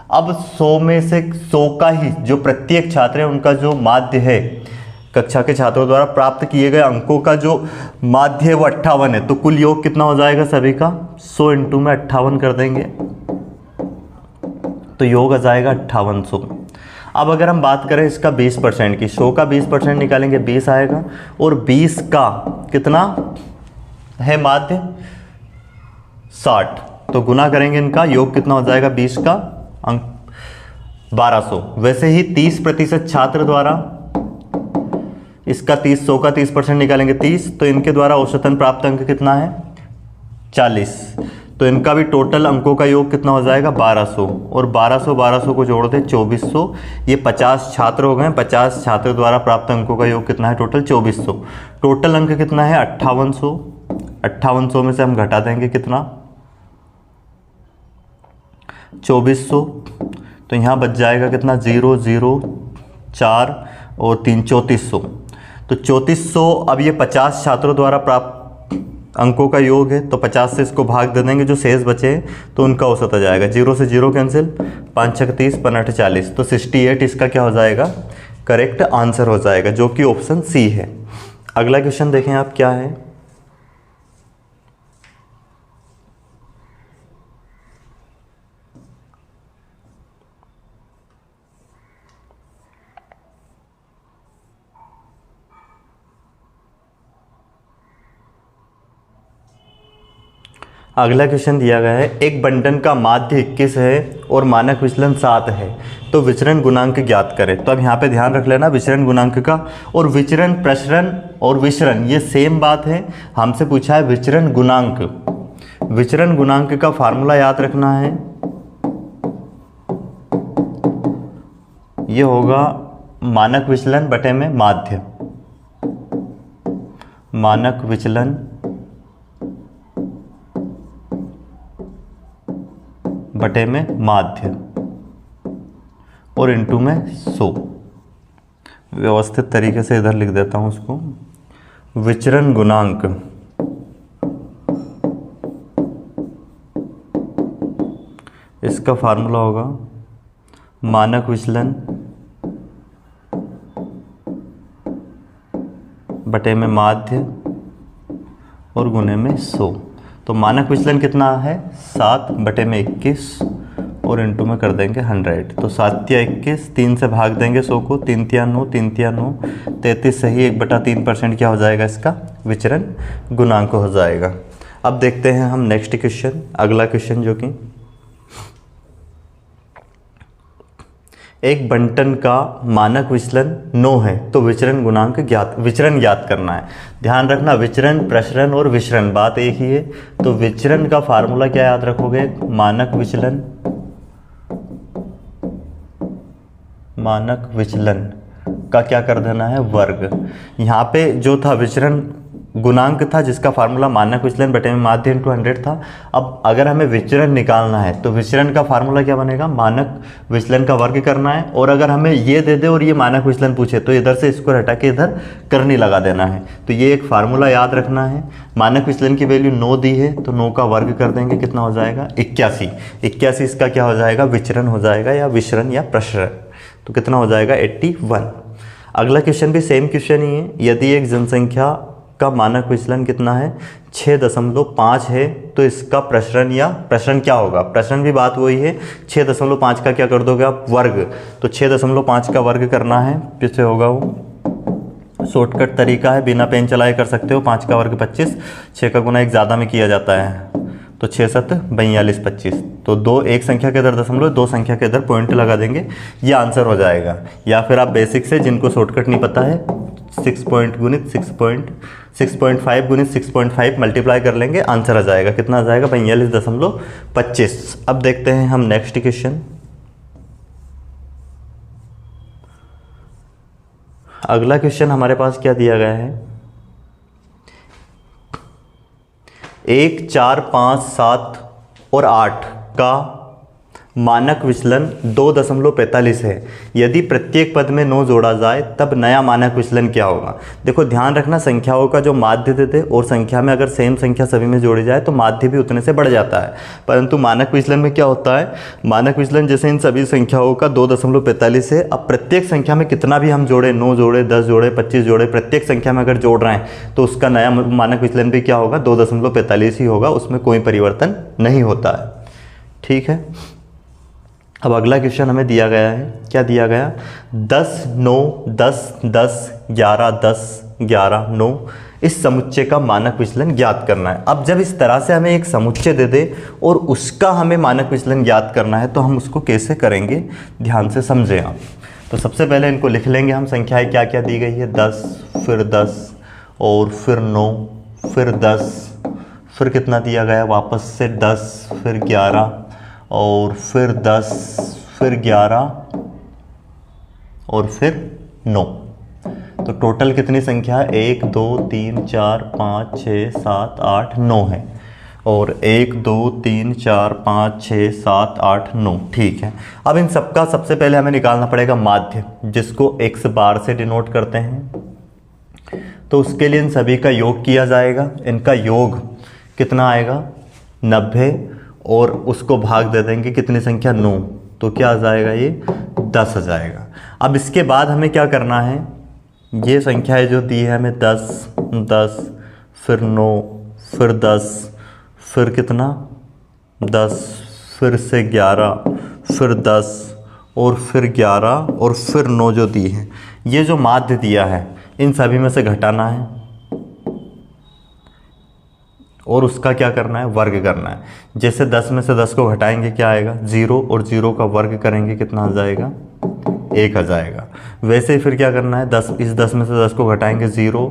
अब 100 में से 100 का ही जो प्रत्येक छात्र है उनका जो माध्य है, कक्षा के छात्रों द्वारा प्राप्त किए गए अंकों का जो माध्य है वो 58 है, तो कुल योग कितना हो जाएगा सभी का 100 इंटू में 58 कर देंगे तो योग आ जाएगा 5800। अब अगर हम बात करें इसका 20% की, 100 का 20% निकालेंगे 20 आएगा और 20 का कितना है माध्य 60, तो गुना करेंगे इनका योग कितना हो जाएगा 20 का अंक 1200। वैसे ही 30% छात्र द्वारा इसका 100 का 30% निकालेंगे 30, तो इनके द्वारा औसतन प्राप्त अंक कितना है 40, तो इनका भी टोटल अंकों का योग कितना हो जाएगा 1200 और 1200 को जोड़ दें 2400। ये 50 छात्र हो गए, 50 छात्र द्वारा प्राप्त अंकों का योग कितना है टोटल 2400। टोटल अंक कितना है 5800, 5800 में से हम घटा देंगे कितना 2400, तो यहाँ बच जाएगा कितना 0 0 4 और 3 3400, तो 3400। अब ये 50 छात्रों द्वारा प्राप्त अंकों का योग है तो 50 से इसको भाग दे देंगे, जो शेष बचे हैं तो उनका औसत आ जाएगा। 0 से 0 कैंसिल, 5 6 30 15 40, तो 68 इसका क्या हो जाएगा करेक्ट आंसर हो जाएगा, जो कि ऑप्शन सी है। अगला क्वेश्चन देखें आप क्या है। अगला क्वेश्चन दिया गया है, एक बंटन का माध्य 21 है और मानक विचलन 7 है, तो विचरण गुणांक ज्ञात करें। तो अब यहाँ पे ध्यान रख लेना विचरण गुणांक का, और विचरण प्रसरण और विचरण ये सेम बात है। हमसे पूछा है विचरण गुणांक, विचरण गुणांक का फार्मूला याद रखना है, ये होगा मानक विचलन बटे में माध्य, मानक विचलन बटे में माध्य और इनटू में 100। व्यवस्थित तरीके से इधर लिख देता हूं उसको। विचरण गुणांक इसका फार्मूला होगा मानक विचलन बटे में माध्य और गुणे में 100। तो मानक विचलन कितना है 7 बटे में 21 और इनटू में कर देंगे 100, तो 7 या 21, 3 से भाग देंगे 100 को, 3 तिया 9, 3 तिया 9, 33 सही 1/3% क्या हो जाएगा इसका विचरण गुणांक हो जाएगा। अब देखते हैं हम नेक्स्ट क्वेश्चन, अगला क्वेश्चन जो कि एक बंटन का मानक विचलन 9 है तो विचरण गुणांक विचरण ज्ञात करना है। ध्यान रखना विचरण प्रसरण और विचरण बात एक ही है, तो विचरण का फार्मूला क्या याद रखोगे मानक विचलन का क्या कर देना है वर्ग। यहाँ पे जो था विचरण गुणांक था जिसका फार्मूला मानक विचलन बटे में माध्य इंटू 100 था। अब अगर हमें विचरण निकालना है तो विचरण का फार्मूला क्या बनेगा मानक विचलन का वर्ग करना है, और अगर हमें ये दे दे और ये मानक विचलन पूछे तो इधर से इसको हटा के इधर करनी लगा देना है। तो ये एक फार्मूला याद रखना है। मानक विचलन की वैल्यू 9 दी है तो 9 का वर्ग कर देंगे, कितना हो जाएगा 81। 81 इसका क्या हो जाएगा विचरण हो जाएगा या विचरण या प्रसरण, तो कितना हो जाएगा 81। अगला क्वेश्चन भी सेम क्वेश्चन ही है। यदि एक जनसंख्या का मानक विचलन कितना है, 6.5 है। तो इसका प्रसरण या प्रसरण क्या होगा, प्रसरण भी बात वही है, 6.5 का क्या कर दोगे आप, वर्ग। तो 6.5 का वर्ग करना है, किससे होगा वो, शॉर्टकट तरीका है, बिना पेन चलाए कर सकते हो। 5 का वर्ग 25, 6 का गुना 1 ज़्यादा में किया जाता है, तो 6 7 42 25। तो दो एक संख्या के इधर दशमलव, दो संख्या के इधर पॉइंट लगा देंगे, ये आंसर हो जाएगा। या फिर आप बेसिक से, जिनको शॉर्टकट नहीं पता है, 6 पॉइंट गुणित 6.5 गुणित 6.5 मल्टीप्लाई कर लेंगे, आंसर आ जाएगा। कितना आ जाएगा, 42.25। अब देखते हैं हम नेक्स्ट क्वेश्चन। अगला क्वेश्चन हमारे पास क्या दिया गया है, 1 4 5 7 और 8 का मानक विचलन 2.45 है। यदि प्रत्येक पद में 9 जोड़ा जाए तब नया मानक विचलन क्या होगा। देखो ध्यान रखना, संख्याओं का जो माध्य देते और संख्या में अगर सेम संख्या सभी में जोड़ी जाए तो माध्य भी उतने से बढ़ जाता है, परंतु मानक विचलन में क्या होता है, मानक विचलन जैसे इन सभी संख्याओं का 2.45 है। अब प्रत्येक संख्या में कितना भी हम जोड़े, 9 जोड़े, 10 जोड़े, 25 जोड़े, प्रत्येक संख्या में अगर जोड़ रहे हैं तो उसका नया मानक विचलन भी क्या होगा, 2.45 ही होगा, उसमें कोई परिवर्तन नहीं होता है। ठीक है, अब अगला क्वेश्चन हमें दिया गया है, क्या दिया गया, 10 9 10 10 11 10 11 9 इस समुच्चय का मानक विचलन ज्ञात करना है। अब जब इस तरह से हमें एक समुच्चय दे दे और उसका हमें मानक विचलन ज्ञात करना है तो हम उसको कैसे करेंगे, ध्यान से समझें आप। तो सबसे पहले इनको लिख लेंगे हम, संख्याएं क्या क्या दी गई है, 10 फिर 10 और फिर 9 फिर 10, फिर कितना दिया गया, वापस से 10 फिर 11 और फिर 10 फिर 11 और फिर 9। तो टोटल कितनी संख्या है, 1 2 3 4 5 6 7 8 9 है, और 1 2 3 4 5 6 7 8 9। ठीक है, अब इन सबका सबसे पहले हमें निकालना पड़ेगा माध्य, जिसको x बार से डिनोट करते हैं। तो उसके लिए इन सभी का योग किया जाएगा, इनका योग कितना आएगा, 90, और उसको भाग दे देंगे कितनी संख्या, 9, तो क्या आ जाएगा, ये 10 आ जाएगा। अब इसके बाद हमें क्या करना है, ये संख्याएं जो दी है हमें 10 10 फिर 9 फिर 10 फिर कितना 10 फिर से 11 फिर 10 और फिर 11 और फिर 9 जो दी है, ये जो माध्य दिया है इन सभी में से घटाना है और उसका क्या करना है, वर्ग करना है। जैसे 10 में से 10 को घटाएंगे क्या आएगा, 0, और 0 का वर्ग करेंगे कितना आ जाएगा, 1 आ जाएगा। वैसे ही फिर क्या करना है, 10 इस 10 में से 10 को घटाएंगे 0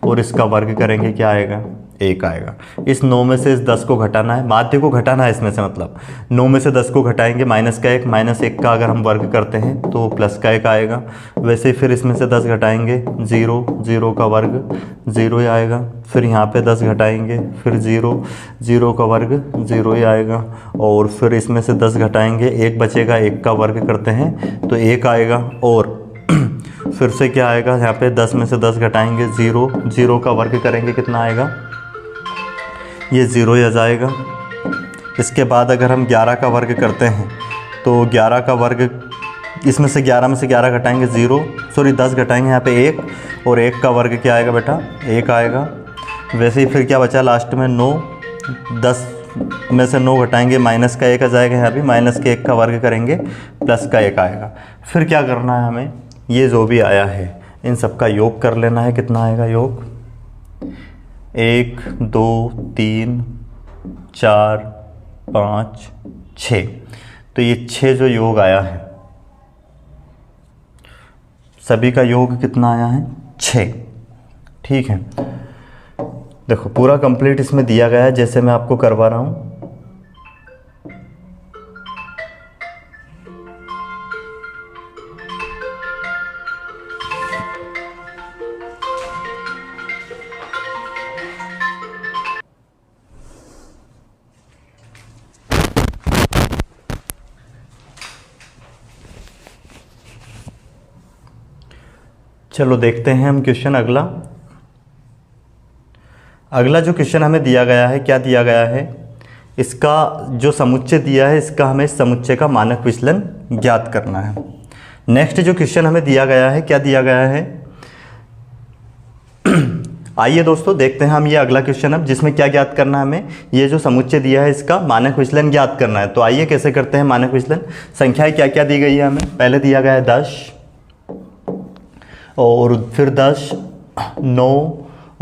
और इसका वर्ग करेंगे क्या आएगा, 1 आएगा। इस 9 में से इस 10 को घटाना है, माध्य को घटाना है इसमें से, मतलब 9 में से 10 को घटाएंगे माइनस का 1, माइनस 1 का अगर हम वर्ग करते हैं तो प्लस का 1 आएगा। वैसे ही फिर इसमें से 10 घटाएंगे 0, 0 का वर्ग 0 ही आएगा। फिर यहाँ पे 10 घटाएंगे फिर 0, 0 का वर्ग 0 ही आएगा। और फिर इसमें से 10 घटाएंगे 1 बचेगा, 1 का वर्ग करते हैं तो 1 आएगा। और फिर से क्या आएगा, यहाँ पे 10 में से 10 घटाएंगे 0, 0 का वर्ग करेंगे कितना आएगा, ये 0 ही आ जाएगा। इसके बाद अगर हम 11 का वर्ग करते हैं तो 11 का वर्ग, इसमें से 11 में से 11 घटाएंगे 10 घटाएंगे यहाँ पे 1, और 1 का वर्ग क्या आएगा बेटा, 1 आएगा। वैसे ही फिर क्या बचा लास्ट में 9, 10 में से 9 घटाएंगे माइनस का 1 आ जाएगा, यहाँ भी माइनस के 1 का वर्ग करेंगे प्लस का 1 आएगा। फिर क्या करना है हमें, ये जो भी आया है इन सब का योग कर लेना है। कितना आएगा योग, 1 2 3 4 5 6, तो ये 6 जो योग आया है सभी का योग कितना आया है, 6। ठीक है, देखो पूरा कंप्लीट इसमें दिया गया है, जैसे मैं आपको करवा रहा हूँ। चलो देखते हैं हम क्वेश्चन अगला जो क्वेश्चन हमें दिया गया है, क्या दिया गया है, इसका जो समुच्चय दिया है इसका हमें इस समुच्चय का मानक विचलन ज्ञात करना है। नेक्स्ट जो क्वेश्चन हमें दिया गया है, क्या दिया गया है, आइए दोस्तों देखते हैं हम ये अगला क्वेश्चन अब, जिसमें क्या ज्ञात करना है हमें। ये जो समुच्चय दिया है इसका मानक विचलन ज्ञात करना है। तो आइए कैसे करते हैं मानक विचलन। संख्याएं क्या क्या दी गई है हमें। पहले दिया गया है 10 और फिर 10, 9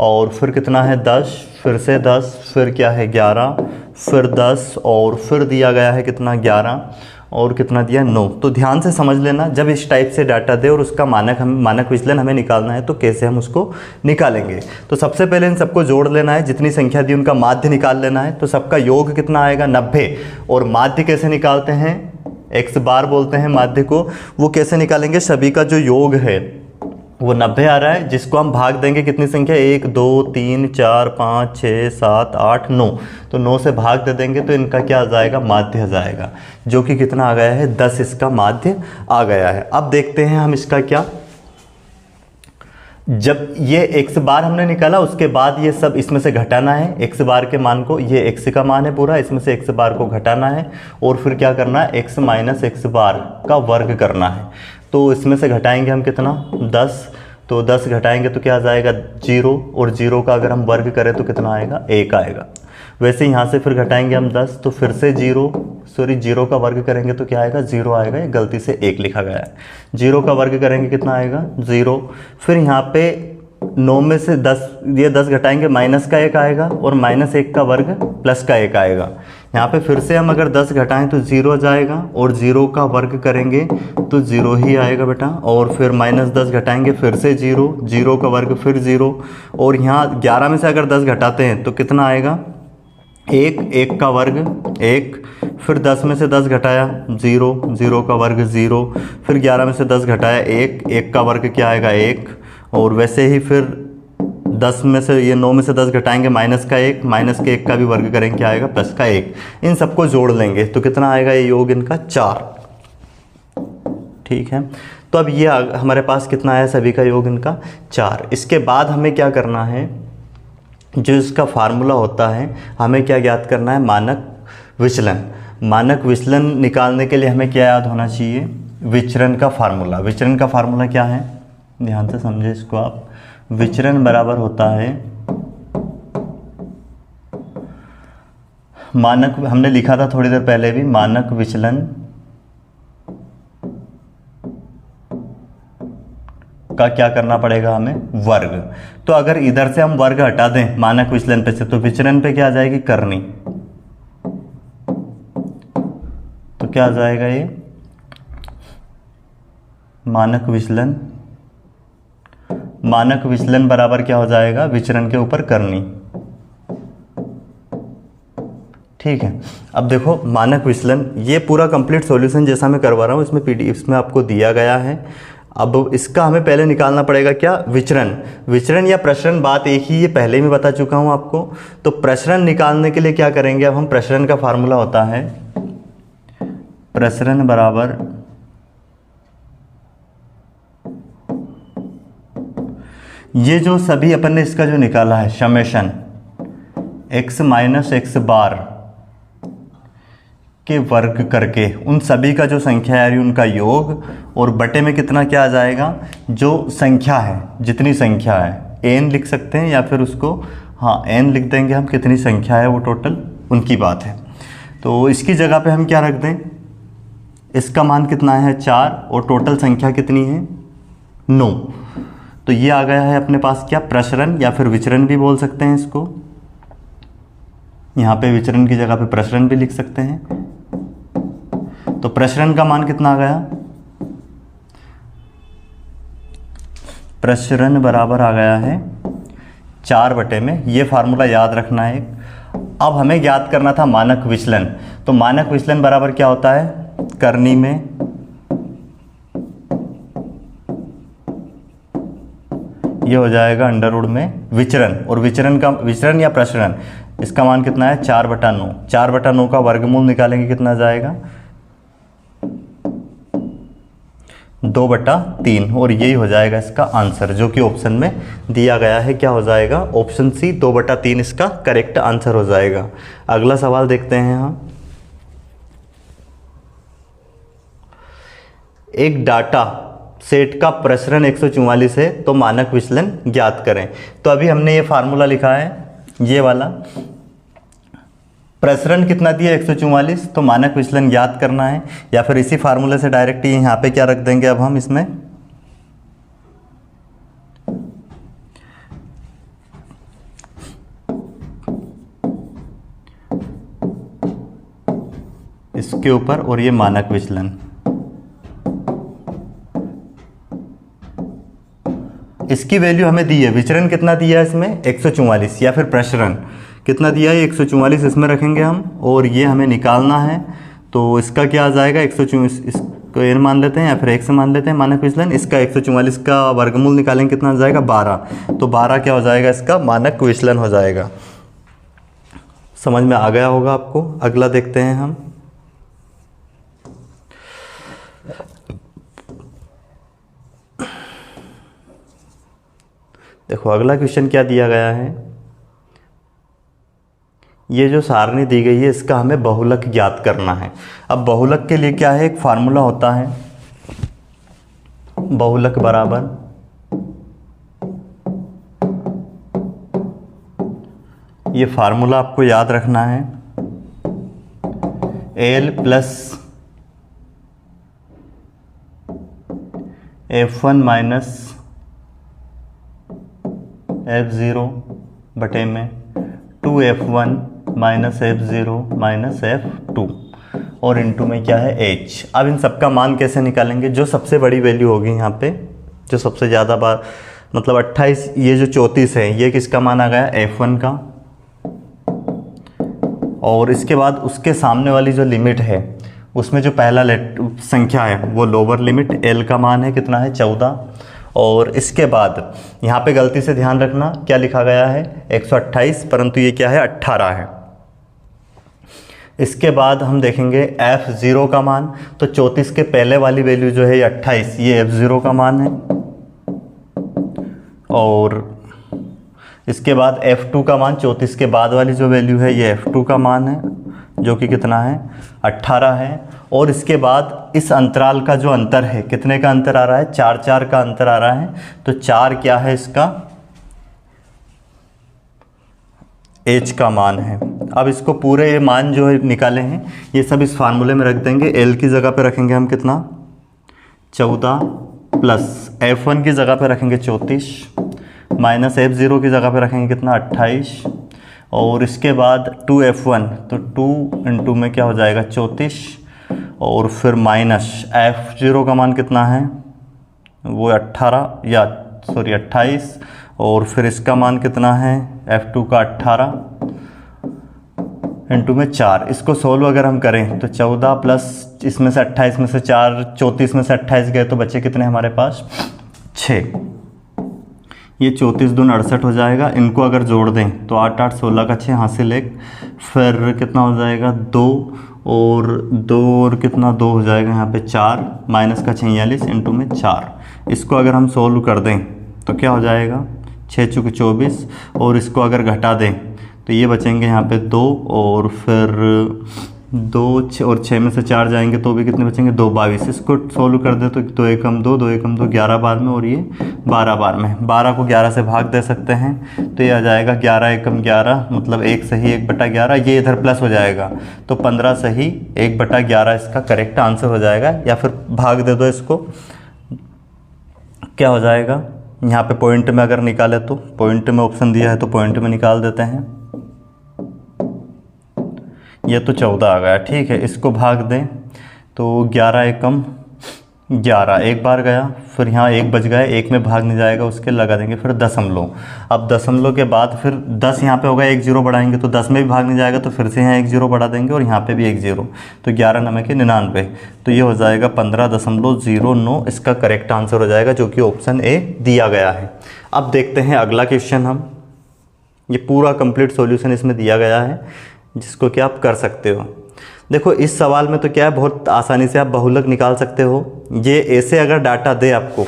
और फिर कितना है 10, फिर से 10, फिर क्या है 11, फिर 10 और फिर दिया गया है कितना 11 और कितना दिया 9। तो ध्यान से समझ लेना, जब इस टाइप से डाटा दे और उसका मानक विचलन हमें निकालना है तो कैसे हम उसको निकालेंगे। तो सबसे पहले इन सबको जोड़ लेना है, जितनी संख्या दी उनका माध्य निकाल लेना है। तो सबका योग कितना आएगा 90। और माध्य कैसे निकालते हैं, x बार बोलते हैं माध्य को। वो कैसे निकालेंगे, सभी का जो योग है वो 90 आ रहा है, जिसको हम भाग देंगे कितनी संख्या 1 2 3 4 5 6 7 8 9। तो 9 से भाग दे देंगे तो इनका क्या आ जाएगा, माध्य आ जाएगा, जो कि कितना आ गया है 10 इसका माध्य आ गया है। अब देखते हैं हम इसका क्या। जब ये x बार हमने निकाला उसके बाद ये सब इसमें से घटाना है x बार के मान को। ये x का मान है पूरा, इसमें से x बार को घटाना है और फिर क्या करना है x माइनस x बार का वर्ग करना है। तो इसमें से घटाएंगे हम कितना 10, तो 10 घटाएंगे तो क्या आ जाएगा 0 और 0 का अगर हम वर्ग करें तो कितना आएगा 1 आएगा। वैसे यहाँ से फिर घटाएंगे हम 10 तो फिर से 0 का वर्ग करेंगे तो क्या आएगा 0 आएगा। ये गलती से 1 लिखा गया है। 0 का वर्ग करेंगे कितना आएगा 0। फिर यहाँ पे 9 में से 10, ये 10 घटाएंगे माइनस का 1 आएगा और माइनस 1 का वर्ग प्लस का 1 आएगा। यहाँ पे फिर से हम अगर 10 घटाएं तो 0 जाएगा और 0 का वर्ग करेंगे तो 0 ही आएगा बेटा। और फिर माइनस 10 घटाएंगे फिर से 0 का वर्ग फिर 0। और यहाँ 11 में से अगर 10 घटाते हैं तो कितना आएगा 1 का वर्ग 1। फिर 10 में से 10 घटाया 0 का वर्ग 0। फिर 11 में से 10 घटाया 1 का वर्ग क्या आएगा 1। और वैसे ही फिर 10 में से ये 9 में से 10 घटाएंगे माइनस का 1, माइनस के 1 का भी वर्ग करेंगे क्या आएगा प्लस का 1। इन सबको जोड़ लेंगे तो कितना आएगा ये योग इनका 4। ठीक है, तो अब ये हमारे पास कितना आया सभी का योग इनका 4। इसके बाद हमें क्या करना है, जो इसका फार्मूला होता है हमें क्या ज्ञात करना है, मानक विचलन। मानक विचलन निकालने के लिए हमें क्या याद होना चाहिए, विचरण का फार्मूला। विचरण का फार्मूला क्या है, ध्यान से समझे इसको आप। विचरण बराबर होता है मानक, हमने लिखा था थोड़ी देर पहले भी, मानक विचलन का क्या करना पड़ेगा हमें, वर्ग। तो अगर इधर से हम वर्ग हटा दें मानक विचलन पे से तो विचरण पे क्या आ जाएगी करनी। तो क्या आ जाएगा ये मानक विचलन। मानक विचलन बराबर क्या हो जाएगा, विचरण के ऊपर करनी। ठीक है, अब देखो मानक विचलन, ये पूरा कंप्लीट सॉल्यूशन जैसा मैं करवा रहा हूँ इसमें पीडीएफ में आपको दिया गया है। अब इसका हमें पहले निकालना पड़ेगा क्या, विचरण। विचरण या प्रसरण बात एक ही, ये पहले भी बता चुका हूँ आपको। तो प्रसरण निकालने के लिए क्या करेंगे, अब हम प्रसरण का फार्मूला होता है प्रसरण बराबर ये जो सभी अपन ने इसका जो निकाला है समेशन x माइनस x बार के वर्ग करके उन सभी का जो संख्या है उनका योग, और बटे में कितना क्या आ जाएगा, जो संख्या है जितनी संख्या है n लिख सकते हैं या फिर उसको हाँ n लिख देंगे हम, कितनी संख्या है वो टोटल उनकी बात है। तो इसकी जगह पे हम क्या रख दें, इसका मान कितना है 4 और टोटल संख्या कितनी है 9। तो ये आ गया है अपने पास क्या, प्रसरण या फिर विचरण भी बोल सकते हैं इसको। यहाँ पे विचरण की जगह पे प्रसरण भी लिख सकते हैं। तो प्रसरण का मान कितना आ गया, प्रसरण बराबर आ गया है 4 बटे में। ये फार्मूला याद रखना है। अब हमें ज्ञात करना था मानक विचलन। तो मानक विचलन बराबर क्या होता है, करनी में ये हो जाएगा अंडरवुड में विचरण, और विचरण का विचरण या प्रसरण इसका मान कितना है 4/9। 4/9 का वर्गमूल निकालेंगे कितना जाएगा 2/3, और यही हो जाएगा इसका आंसर, जो कि ऑप्शन में दिया गया है। क्या हो जाएगा, ऑप्शन सी 2/3 इसका करेक्ट आंसर हो जाएगा। अगला सवाल देखते हैं हम। एक डाटा सेट का प्रसरण 144 है तो मानक विचलन ज्ञात करें। तो अभी हमने ये फार्मूला लिखा है, ये वाला प्रसरण कितना दिया 144, तो मानक विचलन ज्ञात करना है, या फिर इसी फार्मूले से डायरेक्ट ही यहाँ पे क्या रख देंगे अब हम इसमें इसके ऊपर, और ये मानक विचलन। इसकी वैल्यू हमें दी है, विचरण कितना दिया है इसमें 144, या फिर प्रसरण कितना दिया है 144 इसमें रखेंगे हम, और ये हमें निकालना है। तो इसका क्या आ जाएगा 144, इसको n मान लेते हैं या फिर x मान लेते हैं मानक विचलन। इसका 144 का वर्गमूल निकालेंगे, कितना आ जाएगा 12। तो 12 क्या हो जाएगा इसका मानक विचलन हो जाएगा। समझ में आ गया होगा आपको। अगला देखते हैं हम। देखो अगला क्वेश्चन क्या दिया गया है, ये जो सारणी दी गई है इसका हमें बहुलक ज्ञात करना है। अब बहुलक के लिए क्या है, एक फार्मूला होता है, बहुलक बराबर ये फार्मूला आपको याद रखना है, L plus F1 minus F0 बटे में 2F1 minus F0 minus F2 और इनटू में क्या है H। अब इन सबका मान कैसे निकालेंगे, जो सबसे बड़ी वैल्यू होगी यहाँ पे, जो सबसे ज़्यादा बार मतलब 28, ये जो 34 है ये किसका मान आ गया F1 का, और इसके बाद उसके सामने वाली जो लिमिट है उसमें जो पहला संख्या है वो लोअर लिमिट L का मान है, कितना है 14। और इसके बाद यहाँ पे गलती से ध्यान रखना क्या लिखा गया है 128, परंतु ये क्या है 18 है। इसके बाद हम देखेंगे F0 का मान, तो 34 के पहले वाली वैल्यू जो है 28, ये F0 का मान है। और इसके बाद F2 का मान, 34 के बाद वाली जो वैल्यू है ये F2 का मान है, जो कि कितना है 18 है। और इसके बाद इस अंतराल का जो अंतर है, कितने का अंतर आ रहा है 4 का अंतर आ रहा है। तो 4 क्या है इसका H का मान है। अब इसको पूरे ये मान जो है निकाले हैं ये सब इस फार्मूले में रख देंगे। L की जगह पे रखेंगे हम कितना 14 प्लस F1 की जगह पे रखेंगे 34 माइनस F0 की जगह पे रखेंगे कितना 28, और इसके बाद 2F1, तो 2 इंटू में क्या हो जाएगा 34, और फिर माइनस F0 का मान कितना है वो 28, और फिर इसका मान कितना है F2 का 18 इंटू में 4। इसको सोल्व अगर हम करें तो 14 प्लस इसमें से 28 में से 4, 34 में से 28 गए तो बच्चे कितने हमारे पास 6। ये 34 दून 68 हो जाएगा। इनको अगर जोड़ दें तो 8 8 16 का 6 हासिल 1, फिर कितना हो जाएगा 2 और कितना 2 हो जाएगा यहाँ पे 4 माइनस का 46 इंटू में 4। इसको अगर हम सोल्व कर दें तो क्या हो जाएगा 6 चुके 24, और इसको अगर घटा दें तो ये बचेंगे यहाँ पे 2, और फिर 2 और 6 में से 4 जाएंगे तो भी कितने बचेंगे 2 22। इसको सोल्व कर दे तो 2 एकम 2 2 एकम 2 11 बार में, और ये 12 बार में। 12 को 11 से भाग दे सकते हैं तो ये आ जाएगा 11 एकम 11, मतलब 1 सही 1/11। ये इधर प्लस हो जाएगा तो 15 सही 1/11 इसका करेक्ट आंसर हो जाएगा। या फिर भाग दे दो इसको, क्या हो जाएगा यहाँ पे पॉइंट में अगर निकाले तो पॉइंट में ऑप्शन दिया है तो पॉइंट में निकाल देते हैं। ये तो 14 आ गया, ठीक है। इसको भाग दें तो 11 एकम 11 एक बार गया, फिर यहाँ 1 बच गया, 1 में भाग नहीं जाएगा उसके लगा देंगे फिर दशमलव। अब दशमलव के बाद फिर 10 यहाँ पे होगा, 1 0 बढ़ाएंगे तो 10 में भी भाग नहीं जाएगा तो फिर से यहाँ 1 0 बढ़ा देंगे, और यहाँ पे भी 1 0, तो 11 9 के 99, तो ये हो जाएगा 15.09 इसका करेक्ट आंसर हो जाएगा, जो कि ऑप्शन ए दिया गया है। अब देखते हैं अगला क्वेश्चन हम। ये पूरा कंप्लीट सॉल्यूशन इसमें दिया गया है जिसको कि आप कर सकते हो। देखो इस सवाल में तो क्या है, बहुत आसानी से आप बहुलक निकाल सकते हो। ये ऐसे अगर डाटा दे आपको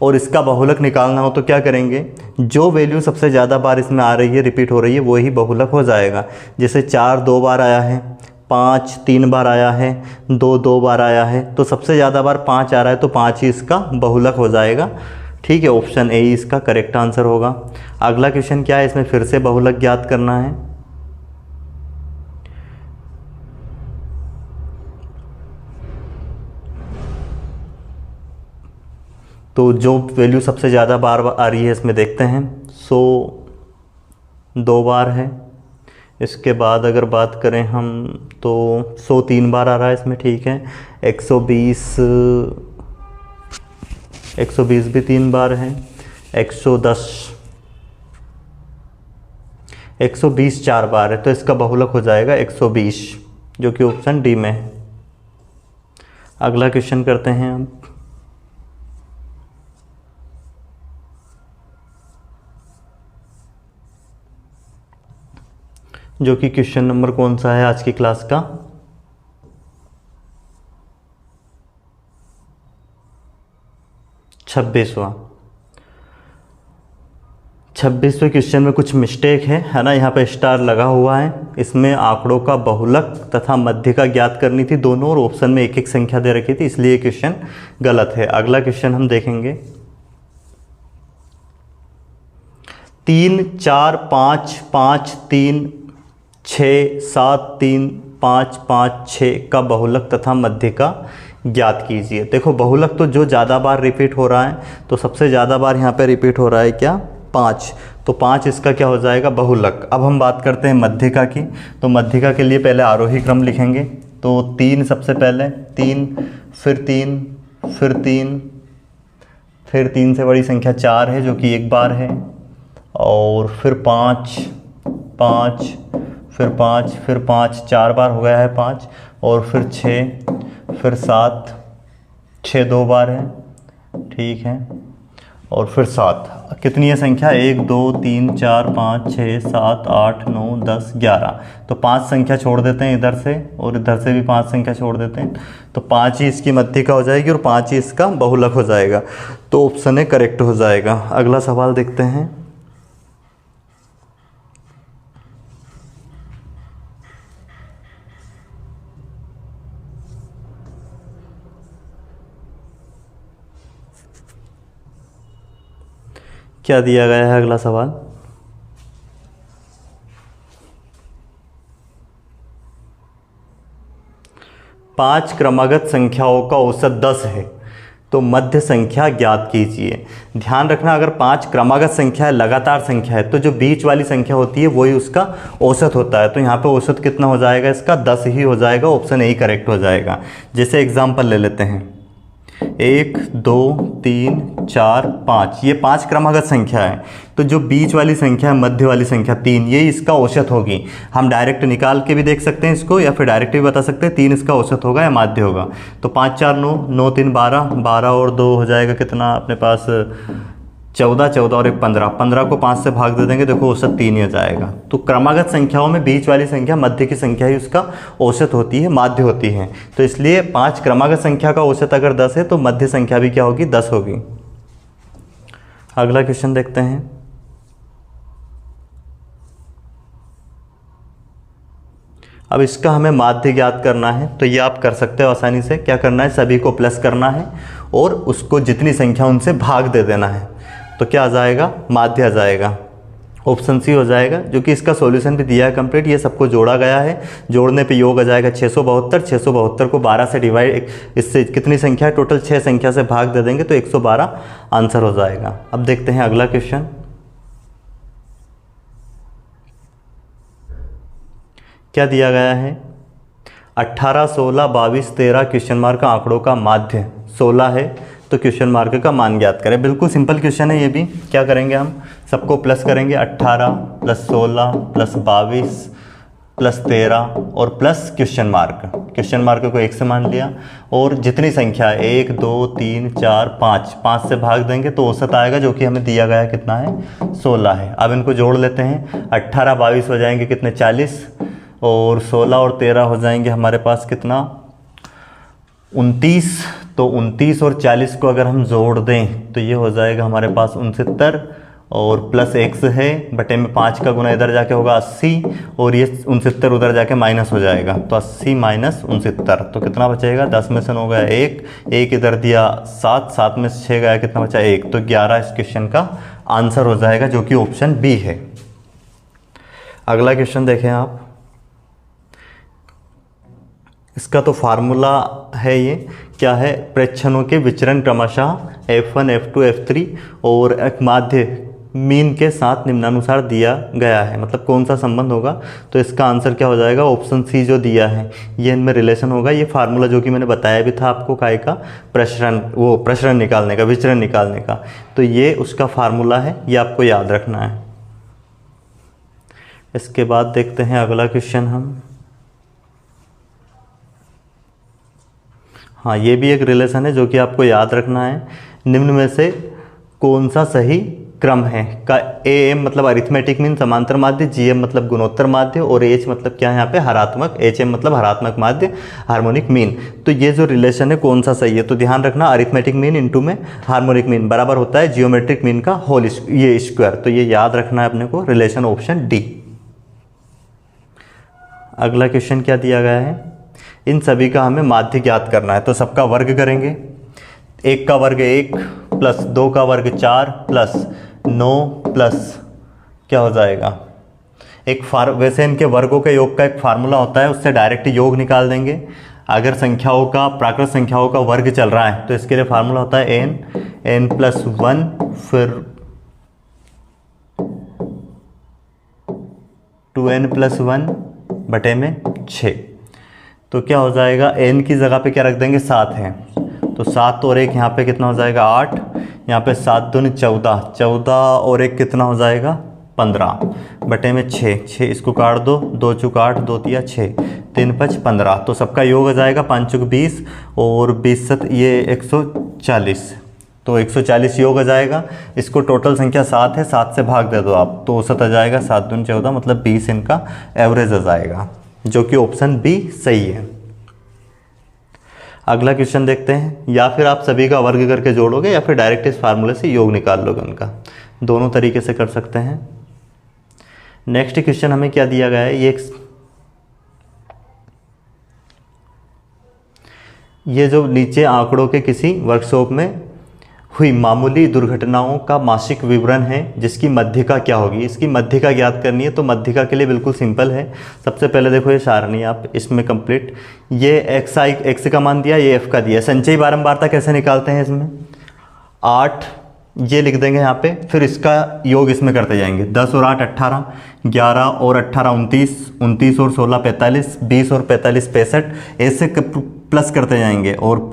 और इसका बहुलक निकालना हो तो क्या करेंगे, जो वैल्यू सबसे ज़्यादा बार इसमें आ रही है रिपीट हो रही है वही बहुलक हो जाएगा। जैसे 4 2 बार आया है, 5 3 बार आया है, 2 2 बार आया है, तो सबसे ज़्यादा बार 5 आ रहा है तो 5 ही इसका बहुलक हो जाएगा। ठीक है, ऑप्शन ए इसका करेक्ट आंसर होगा। अगला क्वेश्चन क्या है, इसमें फिर से बहुलक ज्ञात करना है। तो जो वैल्यू सबसे ज़्यादा बार आ रही है इसमें देखते हैं। 100 2 बार है। इसके बाद अगर बात करें हम तो 100 3 बार आ रहा है इसमें। ठीक है, 120 भी 3 बार है। 120 4 बार है, तो इसका बहुलक हो जाएगा 120, जो कि ऑप्शन डी में है। अगला क्वेश्चन करते हैं हम। जो कि क्वेश्चन नंबर कौन सा है आज की क्लास का, 26वां। 26वें क्वेश्चन में कुछ मिस्टेक है ना, यहाँ पे स्टार लगा हुआ है। इसमें आंकड़ों का बहुलक तथा मध्यिका ज्ञात करनी थी दोनों, और ऑप्शन में एक एक संख्या दे रखी थी, इसलिए ये क्वेश्चन गलत है। अगला क्वेश्चन हम देखेंगे। 3 4 5 5 3 6 7 3 5 5 6 का बहुलक तथा मध्यिका ज्ञात कीजिए। देखो बहुलक तो जो ज़्यादा बार रिपीट हो रहा है, तो सबसे ज़्यादा बार यहाँ पे रिपीट हो रहा है क्या, 5, तो 5 इसका क्या हो जाएगा, बहुलक। अब हम बात करते हैं मध्यिका की। तो मध्यिका के लिए पहले आरोही क्रम लिखेंगे। तो 3 सबसे पहले, 3 फिर 3 फिर 3 फिर 3 से बड़ी संख्या 4 है जो कि 1 बार है, और फिर 5 5 फिर 5 फिर 5 4 बार हो गया है 5, और फिर 6 फिर 7 6 2 बार है। ठीक है, और फिर 7, कितनी है संख्या, 1 2 3 4 5 6 7 8 9 10 11, तो 5 संख्या छोड़ देते हैं इधर से, और इधर से भी 5 संख्या छोड़ देते हैं, तो 5 ही इसकी मध्यिका हो जाएगी और 5 ही इसका बहुलक हो जाएगा। तो ऑप्शन ए करेक्ट हो जाएगा। अगला सवाल देखते हैं। क्या दिया गया है अगला सवाल, पांच क्रमागत संख्याओं का औसत 10 है, तो मध्य संख्या ज्ञात कीजिए। ध्यान रखना, अगर 5 क्रमागत संख्या है, लगातार संख्या है, तो जो बीच वाली संख्या होती है वही उसका औसत होता है। तो यहाँ पे औसत कितना हो जाएगा इसका, 10 ही हो जाएगा। ऑप्शन ए करेक्ट हो जाएगा। जैसे एग्जाम्पल ले लेते हैं, 1 2 3 4 5, ये 5 क्रमागत संख्या है, तो जो बीच वाली संख्या है, मध्य वाली संख्या 3, ये इसका औसत होगी। हम डायरेक्ट निकाल के भी देख सकते हैं इसको, या फिर डायरेक्ट भी बता सकते हैं 3 इसका औसत होगा या माध्य होगा। तो 5 4 9 9 3 12 12 और 2 हो जाएगा कितना अपने पास, 14 14 और 1 15, 15 को 5 से भाग दे देंगे, देखो औसत 3 ही हो जाएगा। तो क्रमागत संख्याओं में बीच वाली संख्या मध्य की संख्या ही उसका औसत होती है, माध्य होती है। तो इसलिए 5 क्रमागत संख्या का औसत अगर 10 है तो मध्य संख्या भी क्या होगी, 10 होगी। अगला क्वेश्चन देखते हैं। अब इसका हमें माध्य ज्ञात करना है, तो ये आप कर सकते हो आसानी से। क्या करना है, सभी को प्लस करना है और उसको जितनी संख्या उनसे भाग दे देना है, तो क्या आ जाएगा, माध्य आ जाएगा। ऑप्शन सी हो जाएगा, जो कि इसका सॉल्यूशन भी दिया है कंप्लीट। ये सबको जोड़ा गया है, जोड़ने पे योग आ जाएगा 672। 672 को 12 से डिवाइड, इससे कितनी संख्या, टोटल 6 संख्या से भाग दे देंगे तो 112 आंसर हो जाएगा। अब देखते हैं अगला क्वेश्चन। क्या दिया गया है, 18 16 22 13 क्वेश्चन मार्क का आंकड़ों का माध्य 16 है, तो क्वेश्चन मार्क का मान ज्ञात करें। बिल्कुल सिंपल क्वेश्चन है ये भी। क्या करेंगे, हम सबको प्लस करेंगे, 18 प्लस 16 प्लस 22 प्लस 13 और plus question mark. Question mark को 1 से मान लिया, और जितनी संख्या 1 2 3 4 5, 5 से भाग देंगे तो औसत आएगा, जो कि हमें दिया गया है कितना है, 16 है। अब इनको जोड़ लेते हैं, 18 22 हो जाएंगे कितने, 40, और 16 और 13 हो जाएंगे हमारे पास कितना, 29। तो 29 और 40 को अगर हम जोड़ दें तो ये हो जाएगा हमारे पास 69, और प्लस x है बटे में 5 का गुना इधर जाके होगा 80 और ये 69 उधर जाके माइनस हो जाएगा, तो 80 माइनस 69 तो कितना बचेगा, 10 में से 9 गया 1 इधर दिया 7 में से 6 गया कितना बचा 1, तो 11 इस क्वेश्चन का आंसर हो जाएगा जो कि ऑप्शन बी है। अगला क्वेश्चन देखें आप, इसका तो फार्मूला है, ये क्या है, प्रेक्षणों के विचरण क्रमशः F1 F2 F3 और एक माध्य मीन के साथ निम्नानुसार दिया गया है, मतलब कौन सा संबंध होगा, तो इसका आंसर क्या हो जाएगा, ऑप्शन सी जो दिया है ये इनमें रिलेशन होगा। ये फार्मूला जो कि मैंने बताया भी था आपको काय का, प्रसरण निकालने का, विचरण निकालने का, तो ये उसका फार्मूला है, ये आपको याद रखना है। इसके बाद देखते हैं अगला क्वेश्चन हम, हाँ ये भी एक रिलेशन है जो कि आपको याद रखना है। निम्न में से कौन सा सही क्रम है का, AM मतलब अरिथमेटिक मीन समांतर माध्य, GM मतलब गुणोत्तर माध्य और H मतलब क्या है यहाँ पे हरात्मक, HM मतलब हरात्मक माध्य हार्मोनिक मीन। तो ये जो रिलेशन है कौन सा सही है, तो ध्यान रखना अरिथमेटिक मीन इंटू में हार्मोनिक मीन बराबर होता है जियोमेट्रिक मीन का होल ये स्क्वायर, तो ये याद रखना है अपने को, रिलेशन ऑप्शन डी। अगला क्वेश्चन क्या दिया गया है, इन सभी का हमें माध्य ज्ञात करना है, तो सबका वर्ग करेंगे, 1 का वर्ग 1 प्लस 2 का वर्ग 4 प्लस 9 प्लस क्या हो जाएगा वैसे इनके वर्गों के योग का एक फार्मूला होता है, उससे डायरेक्ट योग निकाल देंगे। अगर संख्याओं का, प्राकृत संख्याओं का वर्ग चल रहा है तो इसके लिए फार्मूला होता है n प्लस 1 फिर 2n प्लस 1 बटे में 6, तो क्या हो जाएगा, n की जगह पे क्या रख देंगे 7 है, तो 7 और 1 यहाँ पे कितना हो जाएगा 8, यहाँ पे 7 दूनी 14 और 1 कितना हो जाएगा 15 बटे में 6 इसको काट दो, 2 चुक 8 2 तिया 6 3 5 15, तो सबका योग हो जाएगा 5 चुक 20 और 20 ये 140, तो 140 योग हो जाएगा। इसको टोटल संख्या 7 है, 7 से भाग दे दो आप, तो औसत आ जाएगा 7 दूनी 14 मतलब 20 इनका एवरेज आ जाएगा, जो कि ऑप्शन बी सही है। अगला क्वेश्चन देखते हैं, या फिर आप सभी का वर्ग करके जोड़ोगे या फिर डायरेक्ट इस फार्मूले से योग निकाल लोगे उनका, दोनों तरीके से कर सकते हैं। नेक्स्ट क्वेश्चन हमें क्या दिया गया है, ये जो नीचे आंकड़ों के किसी वर्कशॉप में हुई मामूली दुर्घटनाओं का मासिक विवरण है जिसकी मध्यिका क्या होगी, इसकी मध्यिका ज्ञात करनी है। तो मध्यिका के लिए बिल्कुल सिंपल है, सबसे पहले देखो ये सारणी आप इसमें कंप्लीट, ये x का मान दिया, ये f का दिया। संचयी बारंबारता कैसे निकालते हैं, इसमें 8 ये लिख देंगे यहाँ पे, फिर इसका योग इसमें करते जाएंगे, 10 और 8 18, 11 और 18 29, 29 और 16 45, 20 और 45 65, ऐसे प्लस करते जाएंगे, और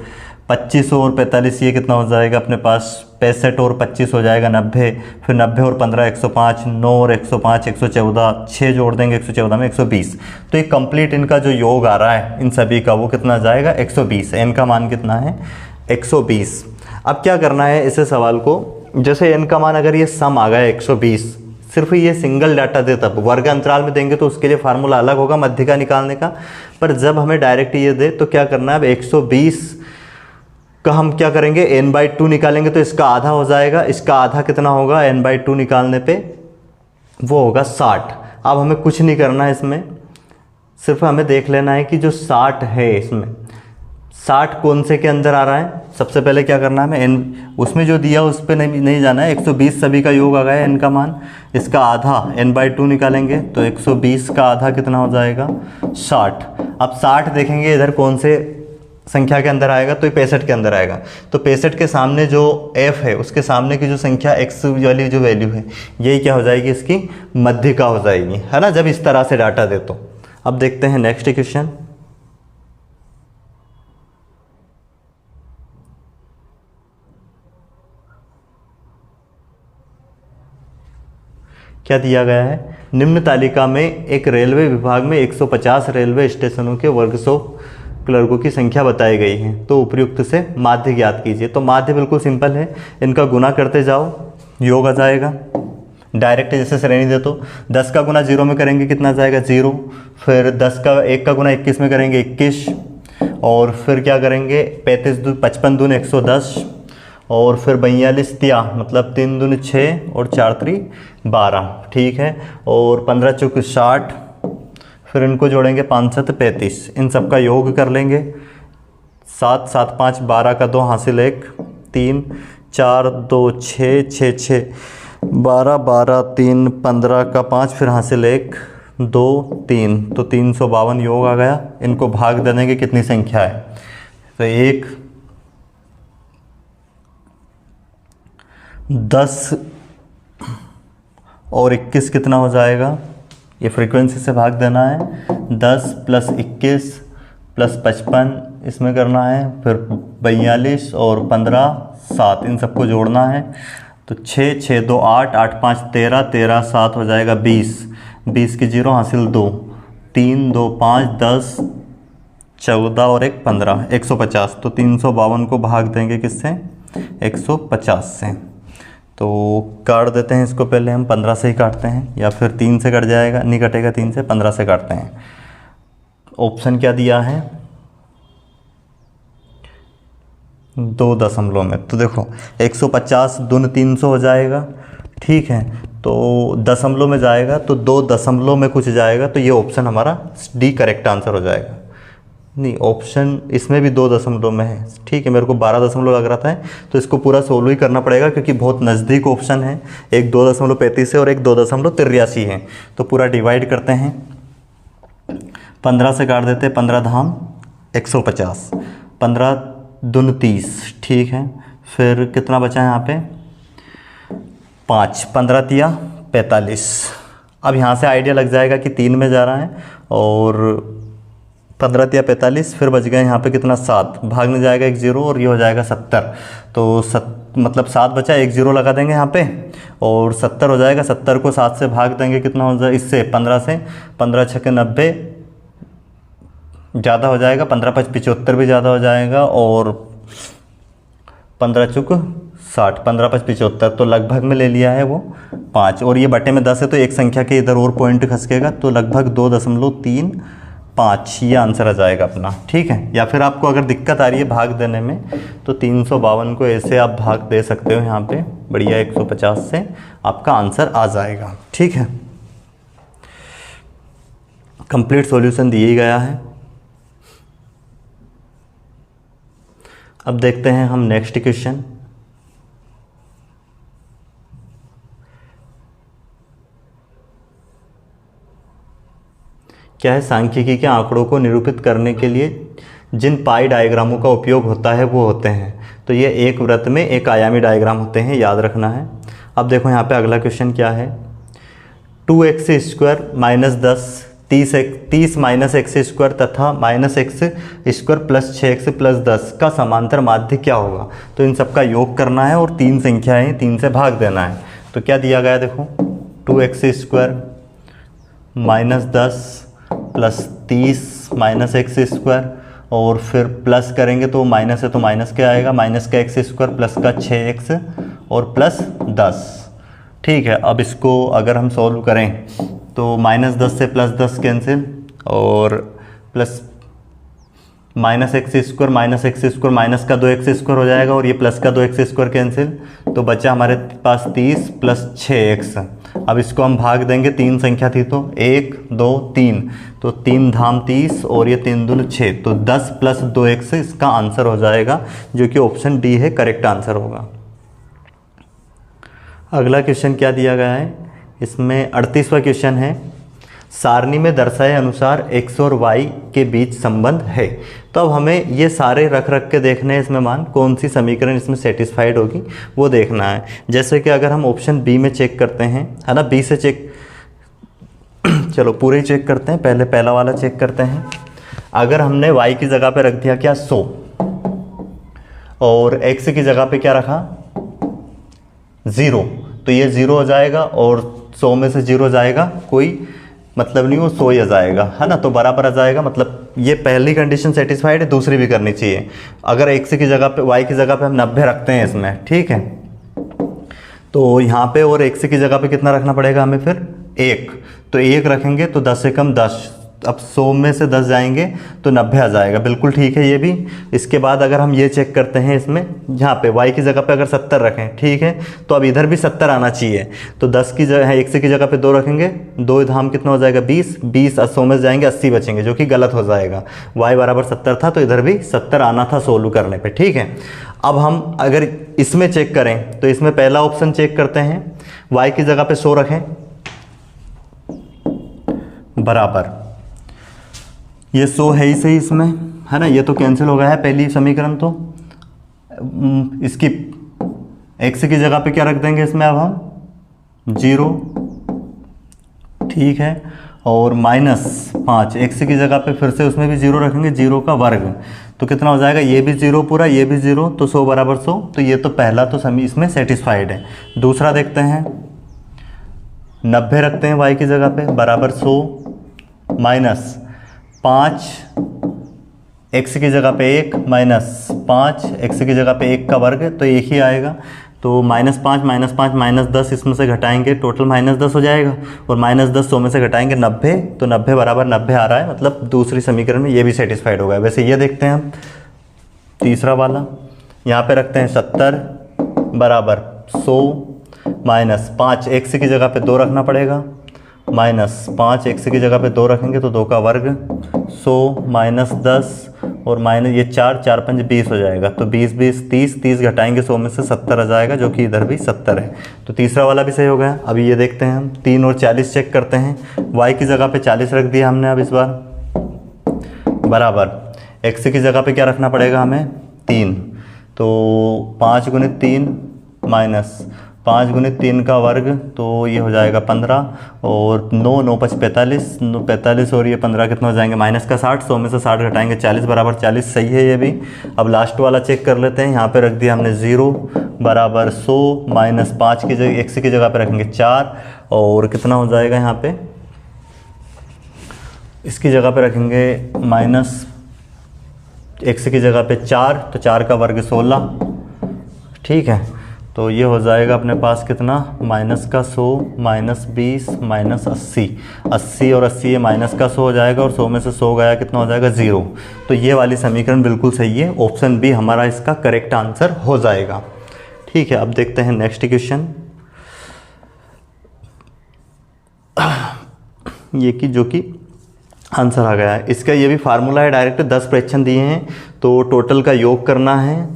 25 और 45 ये कितना हो जाएगा अपने पास 65 और 25 हो जाएगा 90, फिर 90 और 15 105, 9 और 105 114, 6 जोड़ देंगे 114 में 120। तो ये कंप्लीट इनका जो योग आ रहा है इन सभी का वो कितना जाएगा 120, एन का मान कितना है 120। अब क्या करना है इसे सवाल को, जैसे एन का मान अगर ये सम आ गया 120, सिर्फ ये सिंगल डाटा दे, तब वर्ग अंतराल में देंगे तो उसके लिए फार्मूला अलग होगा मध्यिका निकालने का, पर जब हमें डायरेक्ट ये दे तो क्या करना है, अब 120 का हम क्या करेंगे n/2 निकालेंगे, तो इसका आधा हो जाएगा, इसका आधा कितना होगा n/2 निकालने पे वो होगा 60। अब हमें कुछ नहीं करना है इसमें, सिर्फ हमें देख लेना है कि जो 60 है इसमें 60 कौन से के अंदर आ रहा है। सबसे पहले क्या करना है, हमें n उसमें जो दिया उस पर नहीं जाना है, 120 सभी का योग आ गया n का मान, इसका आधा n/2 निकालेंगे तो 120 का आधा कितना हो जाएगा 60। अब 60 देखेंगे इधर कौन से संख्या के अंदर आएगा, तो ये 65 के अंदर आएगा, तो 65 के सामने जो f है उसके सामने की जो संख्या x वाली जो वैल्यू है यही क्या हो जाएगी, इसकी मध्यिका हो जाएगी, है ना, जब इस तरह से डाटा दे तो। अब देखते हैं नेक्स्ट क्वेश्चन, क्या दिया गया है, निम्न तालिका में एक रेलवे विभाग में 150 रेलवे स्टेशनों के वर्कशॉप क्लर्कों की संख्या बताई गई है, तो उपयुक्त से माध्य ज्ञात कीजिए। तो माध्य बिल्कुल सिंपल है, इनका गुना करते जाओ योग आ जाएगा, डायरेक्ट जैसे श्रेणी दे तो 10 का गुना 0 में करेंगे कितना जाएगा 0, फिर 10 का 1 का गुना 21 में करेंगे 21, और फिर क्या करेंगे 55 दून 110, और फिर 42 तिया मतलब 3 दूनी 6 और 4 3 12, ठीक है। और 15 चौक 60, फिर इनको जोड़ेंगे 5 7 35, इन सब का योग कर लेंगे। 7 7 5 12 का 2 हासिल 1 3 4 2 6 6 6 12 12 3 15 का 5 फिर हासिल 1 2 3, तो 352 योग आ गया। इनको भाग दे देंगे कितनी संख्या है, तो 1 10 और 21 कितना हो जाएगा, ये फ्रीक्वेंसी से भाग देना है। 10 + 21 + 55 इसमें करना है, फिर 42 और 15 7, इन सबको जोड़ना है। तो 6 6 2 8 8 5 13 13 7 हो जाएगा 20, 20 की 0 हासिल 2 3 2 5 10 14 और 1 15, 150। तो 352 को भाग देंगे किससे, 150 से। तो काट देते हैं इसको, पहले हम 15 से ही काटते हैं, या फिर 3 से कट जाएगा, नहीं कटेगा 3 से, 15 से काटते हैं। ऑप्शन क्या दिया है, 2 दशमलव में। तो देखो 150 दून 300 हो जाएगा, ठीक है। तो दशमलव में जाएगा तो 2 दशमलव में कुछ जाएगा, तो ये ऑप्शन हमारा डी करेक्ट आंसर हो जाएगा। नहीं, ऑप्शन इसमें भी 2 दशमलव में है, ठीक है। मेरे को 12 दशमलव लग रहा था, तो इसको पूरा सोल्व ही करना पड़ेगा क्योंकि बहुत नज़दीक ऑप्शन है। एक 2.35 है और एक 2.83 है। तो पूरा डिवाइड करते हैं, 15 से काट देते हैं, 15 धाम 150, 15 दून 30, ठीक है। फिर कितना बचा है यहाँ पे, 5, 15 तिया 45। अब यहाँ से आइडिया लग जाएगा कि 3 में जा रहा है, और 15 तिया 45, फिर बच गए यहाँ पे कितना, 7, भागने जाएगा 1 0 और ये हो जाएगा 70। तो मतलब 7 बचा, 1 0 लगा देंगे यहाँ पे और 70 हो जाएगा। 70 को 7 से भाग देंगे, कितना हो जाएगा इससे, 15 से, 15 छक्के 90 ज़्यादा हो जाएगा, 15 5 75 भी ज़्यादा हो जाएगा, और 15 चौक 60, 15 5 75, तो लगभग में ले लिया है वो 5, और ये बटे में 10 है तो एक संख्या के इधर और पॉइंट खसकेगा, तो लगभग 2.35 ये आंसर आ जाएगा अपना, ठीक है। या फिर आपको अगर दिक्कत आ रही है भाग देने में, तो 352 को ऐसे आप भाग दे सकते हो यहाँ पे, बढ़िया 150 से आपका आंसर आ जाएगा, ठीक है। कंप्लीट सॉल्यूशन दिया ही गया है। अब देखते हैं हम नेक्स्ट क्वेश्चन। क्या है, सांख्यिकी के आंकड़ों को निरूपित करने के लिए जिन पाई डायग्रामों का उपयोग होता है वो होते हैं। तो ये एक वृत्त में एक आयामी डायग्राम होते हैं, याद रखना है। अब देखो यहाँ पे अगला क्वेश्चन क्या है, 2x² -10 30 -x² तथा -x² + 6x + 10 का समांतर माध्य क्या होगा। तो इन सब का योग करना है और 3 संख्याएं 3 से भाग देना है। तो क्या दिया गया, देखो 2x² -10 + 30 -x², और फिर प्लस करेंगे तो माइनस है तो माइनस क्या आएगा, माइनस का x² प्लस का 6x और प्लस 10, ठीक है। अब इसको अगर हम सॉल्व करें तो -10 से +10 कैंसिल, और प्लस -x² माइनस का 2x² हो जाएगा, और ये प्लस का 2x² कैंसिल, तो बचा हमारे पास 30 + 6x। अब इसको हम भाग देंगे, 3 संख्या थी तो 1 2 3, तो 3 धाम 30 और ये 3 दूनी 6, तो 10 + 2x इसका आंसर हो जाएगा, जो कि ऑप्शन डी है, करेक्ट आंसर होगा। अगला क्वेश्चन क्या दिया गया है, इसमें 38वां क्वेश्चन है, सारणी में दर्शाए अनुसार x और y के बीच संबंध है। तो अब हमें ये सारे रख के देखने हैं, इसमें मान कौन सी समीकरण इसमें सेटिस्फाइड होगी वो देखना है। जैसे कि अगर हम ऑप्शन बी में चेक करते हैं, है ना, बी से चेक चलो पूरे ही चेक करते हैं, पहले पहला वाला चेक करते हैं। अगर हमने y की जगह पे रख दिया क्या 100, और x की जगह पे क्या रखा 0, तो ये 0 हो जाएगा, और 100 में से 0 जाएगा कोई मतलब नहीं, वो 100 ही आ जाएगा, है ना, तो बराबर आ जाएगा। मतलब ये पहली कंडीशन सेटिस्फाइड है, दूसरी भी करनी चाहिए। अगर x की जगह पे y की जगह पे हम 90 रखते हैं इसमें, ठीक है, तो यहाँ पे और x की जगह पे कितना रखना पड़ेगा हमें, फिर 1, तो 1 रखेंगे तो 10 से कम 10, अब 100 में से 10 जाएंगे तो 90 आ जाएगा, बिल्कुल ठीक है ये भी। इसके बाद अगर हम ये चेक करते हैं इसमें, यहाँ पे y की जगह पे अगर 70 रखें, ठीक है, तो अब इधर भी 70 आना चाहिए। तो 10 की जगह 100 की जगह पे 2 रखेंगे, 2 धाम कितना हो जाएगा 20, 20 100 में से जाएंगे 80 बचेंगे, जो कि गलत हो जाएगा। y बराबर 70 था तो इधर भी 70 आना था सोल्व करने पर, ठीक है। अब हम अगर इसमें चेक करें तो इसमें पहला ऑप्शन चेक करते हैं, y की जगह पे 100 रखें बराबर, ये 100 है ही सही इसमें, है ना, ये तो कैंसिल हो गया है पहली समीकरण। तो इसकी x की जगह पे क्या रख देंगे इसमें, अब हम 0, ठीक है, और -5 x की जगह पे फिर से उसमें भी 0 रखेंगे, 0 का वर्ग, तो कितना हो जाएगा, ये भी 0 पूरा, ये भी 0, तो 100 बराबर 100। तो ये तो पहला तो समी इसमें सेटिस्फाइड है। दूसरा देखते हैं, 90 रखते हैं y की जगह पे बराबर 100 -5 x की जगह पे 1 -5 x की जगह पे 1 का वर्ग, तो एक ही आएगा। तो -5 -5 -10 इसमें से घटाएंगे, टोटल -10 हो जाएगा, और -10 100 में से घटाएंगे 90, तो 90 बराबर 90 आ रहा है, मतलब दूसरी समीकरण में ये भी सेटिस्फाइड हो गया। वैसे ये देखते हैं हम तीसरा वाला, यहाँ पे रखते हैं 70 बराबर 100 -5 x की जगह पे 2 रखना पड़ेगा, -5 x की जगह पे 2 रखेंगे तो 2 का वर्ग, 100 -10 और ये 4 4 5 20 हो जाएगा, तो 20 20 30 30 घटाएंगे 100 में से 70 आ जाएगा, जो कि इधर भी 70 है। तो तीसरा वाला भी सही हो गया। अभी ये देखते हैं हम 3 और 40 चेक करते हैं, y की जगह पे 40 रख दिया हमने अब इस बार बराबर, x की जगह पे क्या रखना पड़ेगा हमें 3, तो 5 × 3 -5 × 3 का वर्ग, तो ये हो जाएगा 15, और 9 9 5 45 और ये 15 कितना हो जाएंगे -60, 100 में से 60 घटाएंगे 40 बराबर 40, सही है ये भी। अब लास्ट वाला चेक कर लेते हैं, यहाँ पे रख दिया हमने 0 बराबर 100 -5 की जगह x की जगह पे रखेंगे 4, और कितना हो जाएगा यहाँ पे, इसकी जगह पे रखेंगे -x की जगह पे 4, तो 4 का वर्ग 16, ठीक है। तो ये हो जाएगा अपने पास कितना, -100 -20 -80, 80 और 80 ये -100 हो जाएगा, और 100 में से 100 गया कितना हो जाएगा 0। तो ये वाली समीकरण बिल्कुल सही है, ऑप्शन बी हमारा इसका करेक्ट आंसर हो जाएगा, ठीक है। अब देखते हैं नेक्स्ट क्वेश्चन, ये की जो कि आंसर आ गया है इसका, ये भी फार्मूला है डायरेक्ट, 10 फ्रैक्शन दिए हैं, तो टोटल का योग करना है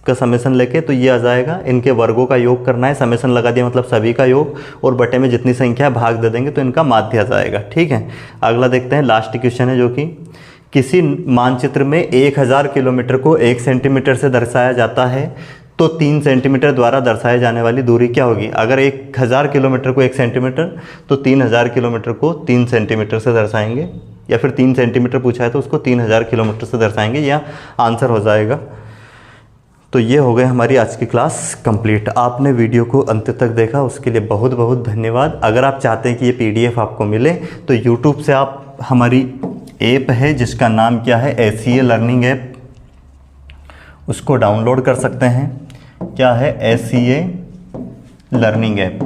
का समेशन लेके, तो ये आ जाएगा, इनके वर्गों का योग करना है, समेशन लगा दिया मतलब सभी का योग, और बटे में जितनी संख्या भाग दे देंगे तो इनका माध्य आ जाएगा, ठीक है। अगला देखते हैं, लास्ट क्वेश्चन है, जो कि किसी मानचित्र में 1000 किलोमीटर को 1 सेंटीमीटर से दर्शाया जाता है, तो 3 सेंटीमीटर द्वारा दर्शाए जाने वाली दूरी क्या होगी। अगर 1000 किलोमीटर को 1 सेंटीमीटर, तो 3000 किलोमीटर को 3 सेंटीमीटर से दर्शाएंगे, या फिर 3 सेंटीमीटर पूछा है तो उसको 3000 किलोमीटर से दर्शाएंगे, या आंसर हो जाएगा। तो ये हो गए हमारी आज की क्लास कंप्लीट। आपने वीडियो को अंत तक देखा, उसके लिए बहुत बहुत धन्यवाद। अगर आप चाहते हैं कि ये PDF आपको मिले, तो YouTube से आप हमारी ऐप है जिसका नाम क्या है, SCA लर्निंग ऐप, उसको डाउनलोड कर सकते हैं। क्या है, SCA लर्निंग ऐप,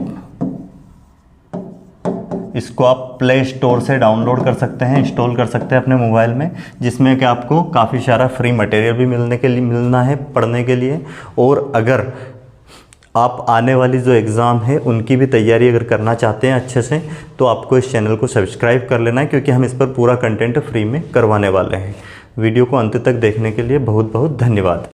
इसको आप प्ले स्टोर से डाउनलोड कर सकते हैं, इंस्टॉल कर सकते हैं अपने मोबाइल में, जिसमें कि आपको काफ़ी सारा फ्री मटेरियल भी मिलना है पढ़ने के लिए। और अगर आप आने वाली जो एग्ज़ाम है उनकी भी तैयारी अगर करना चाहते हैं अच्छे से, तो आपको इस चैनल को सब्सक्राइब कर लेना है, क्योंकि हम इस पर पूरा कंटेंट फ्री में करवाने वाले हैं। वीडियो को अंत तक देखने के लिए बहुत बहुत धन्यवाद।